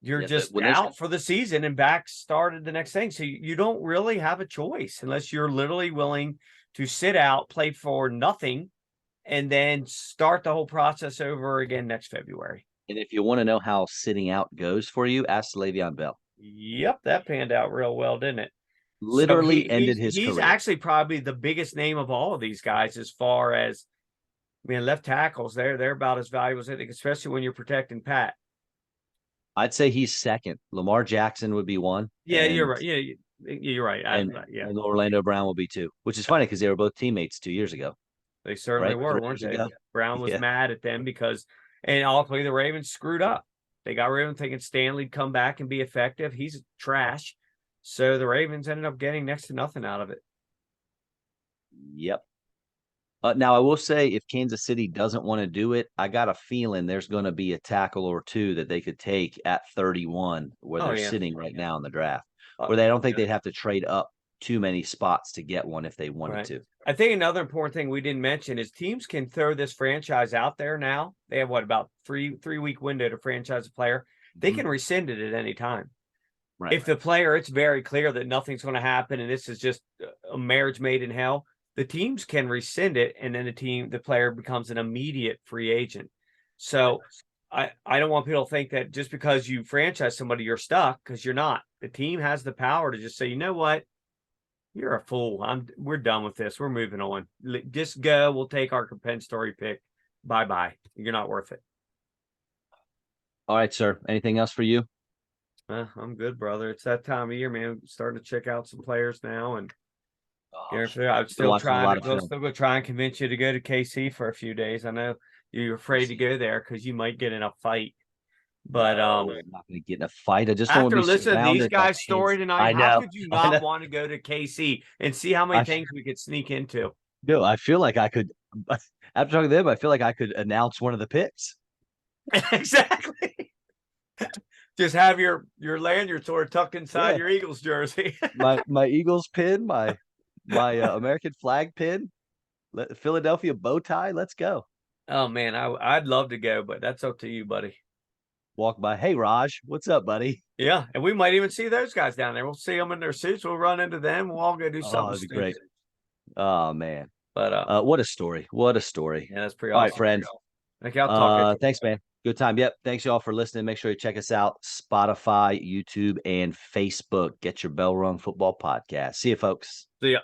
You're just out for the season and back started the next thing. So you don't really have a choice unless you're literally willing to sit out, play for nothing, and then start the whole process over again next February. And if you want to know how sitting out goes for you, ask Le'Veon Bell. Yep, that panned out real well, didn't it? Literally ended his career. He's actually probably the biggest name of all of these guys as far as, left tackles. They're about as valuable as anything, especially when you're protecting Pat. I'd say he's second. Lamar Jackson would be one. Yeah, you're right. Yeah, you're right. And Orlando Brown will be two, which is funny because they were both teammates 2 years ago. They certainly were, weren't they? Brown was mad at them and ultimately the Ravens screwed up. They got rid of him thinking Stanley'd come back and be effective. He's trash. So the Ravens ended up getting next to nothing out of it. Yep. Now, I will say, if Kansas City doesn't want to do it, I got a feeling there's going to be a tackle or two that they could take at 31 where they're sitting right now in the draft, where they don't think they'd have to trade up too many spots to get one if they wanted to. I think another important thing we didn't mention is teams can throw this franchise out there now. They have about three-week window to franchise a player. They can rescind it at any time. Right. If the player, it's very clear that nothing's going to happen and this is just a marriage made in hell, the teams can rescind it, and then the player becomes an immediate free agent. So I don't want people to think that just because you franchise somebody, you're stuck, because you're not. The team has the power to just say, you know what? You're a fool. We're done with this. We're moving on. Just go. We'll take our compensatory pick. Bye-bye. You're not worth it. All right, sir. Anything else for you? I'm good, brother. It's that time of year, man. Starting to check out some players now, and Oh, I'm been still watching a lot of film. still gonna try and convince you to go to KC for a few days. I know you're afraid to go there because you might get in a fight. But No, I'm not going to get in a fight. I just don't want to after be listening to these surrounded by guys' story kids. tonight, I how know. could you I know. not want to go to KC and see how many I- things we could sneak into? No, I feel like I could. After talking to them, I feel like I could announce one of the picks. Exactly. Just have your lanyard sort of tucked inside your Eagles jersey. my Eagles pin, my American flag pin, Philadelphia bow tie. Let's go. Oh man, I'd love to go, but that's up to you, buddy. Walk by. Hey, Raj, what's up, buddy? Yeah, and we might even see those guys down there. We'll see them in their suits. We'll run into them. We'll all go do something. That'd be great. Oh man, But what a story! What a story! yeah, that's pretty All awesome. right, friends. Okay, I'll talk. Thanks, man. Good time. Yep. Thanks, y'all, for listening. Make sure you check us out: Spotify, YouTube, and Facebook. Get Your Bell Rung Football Podcast. See you, folks. See ya.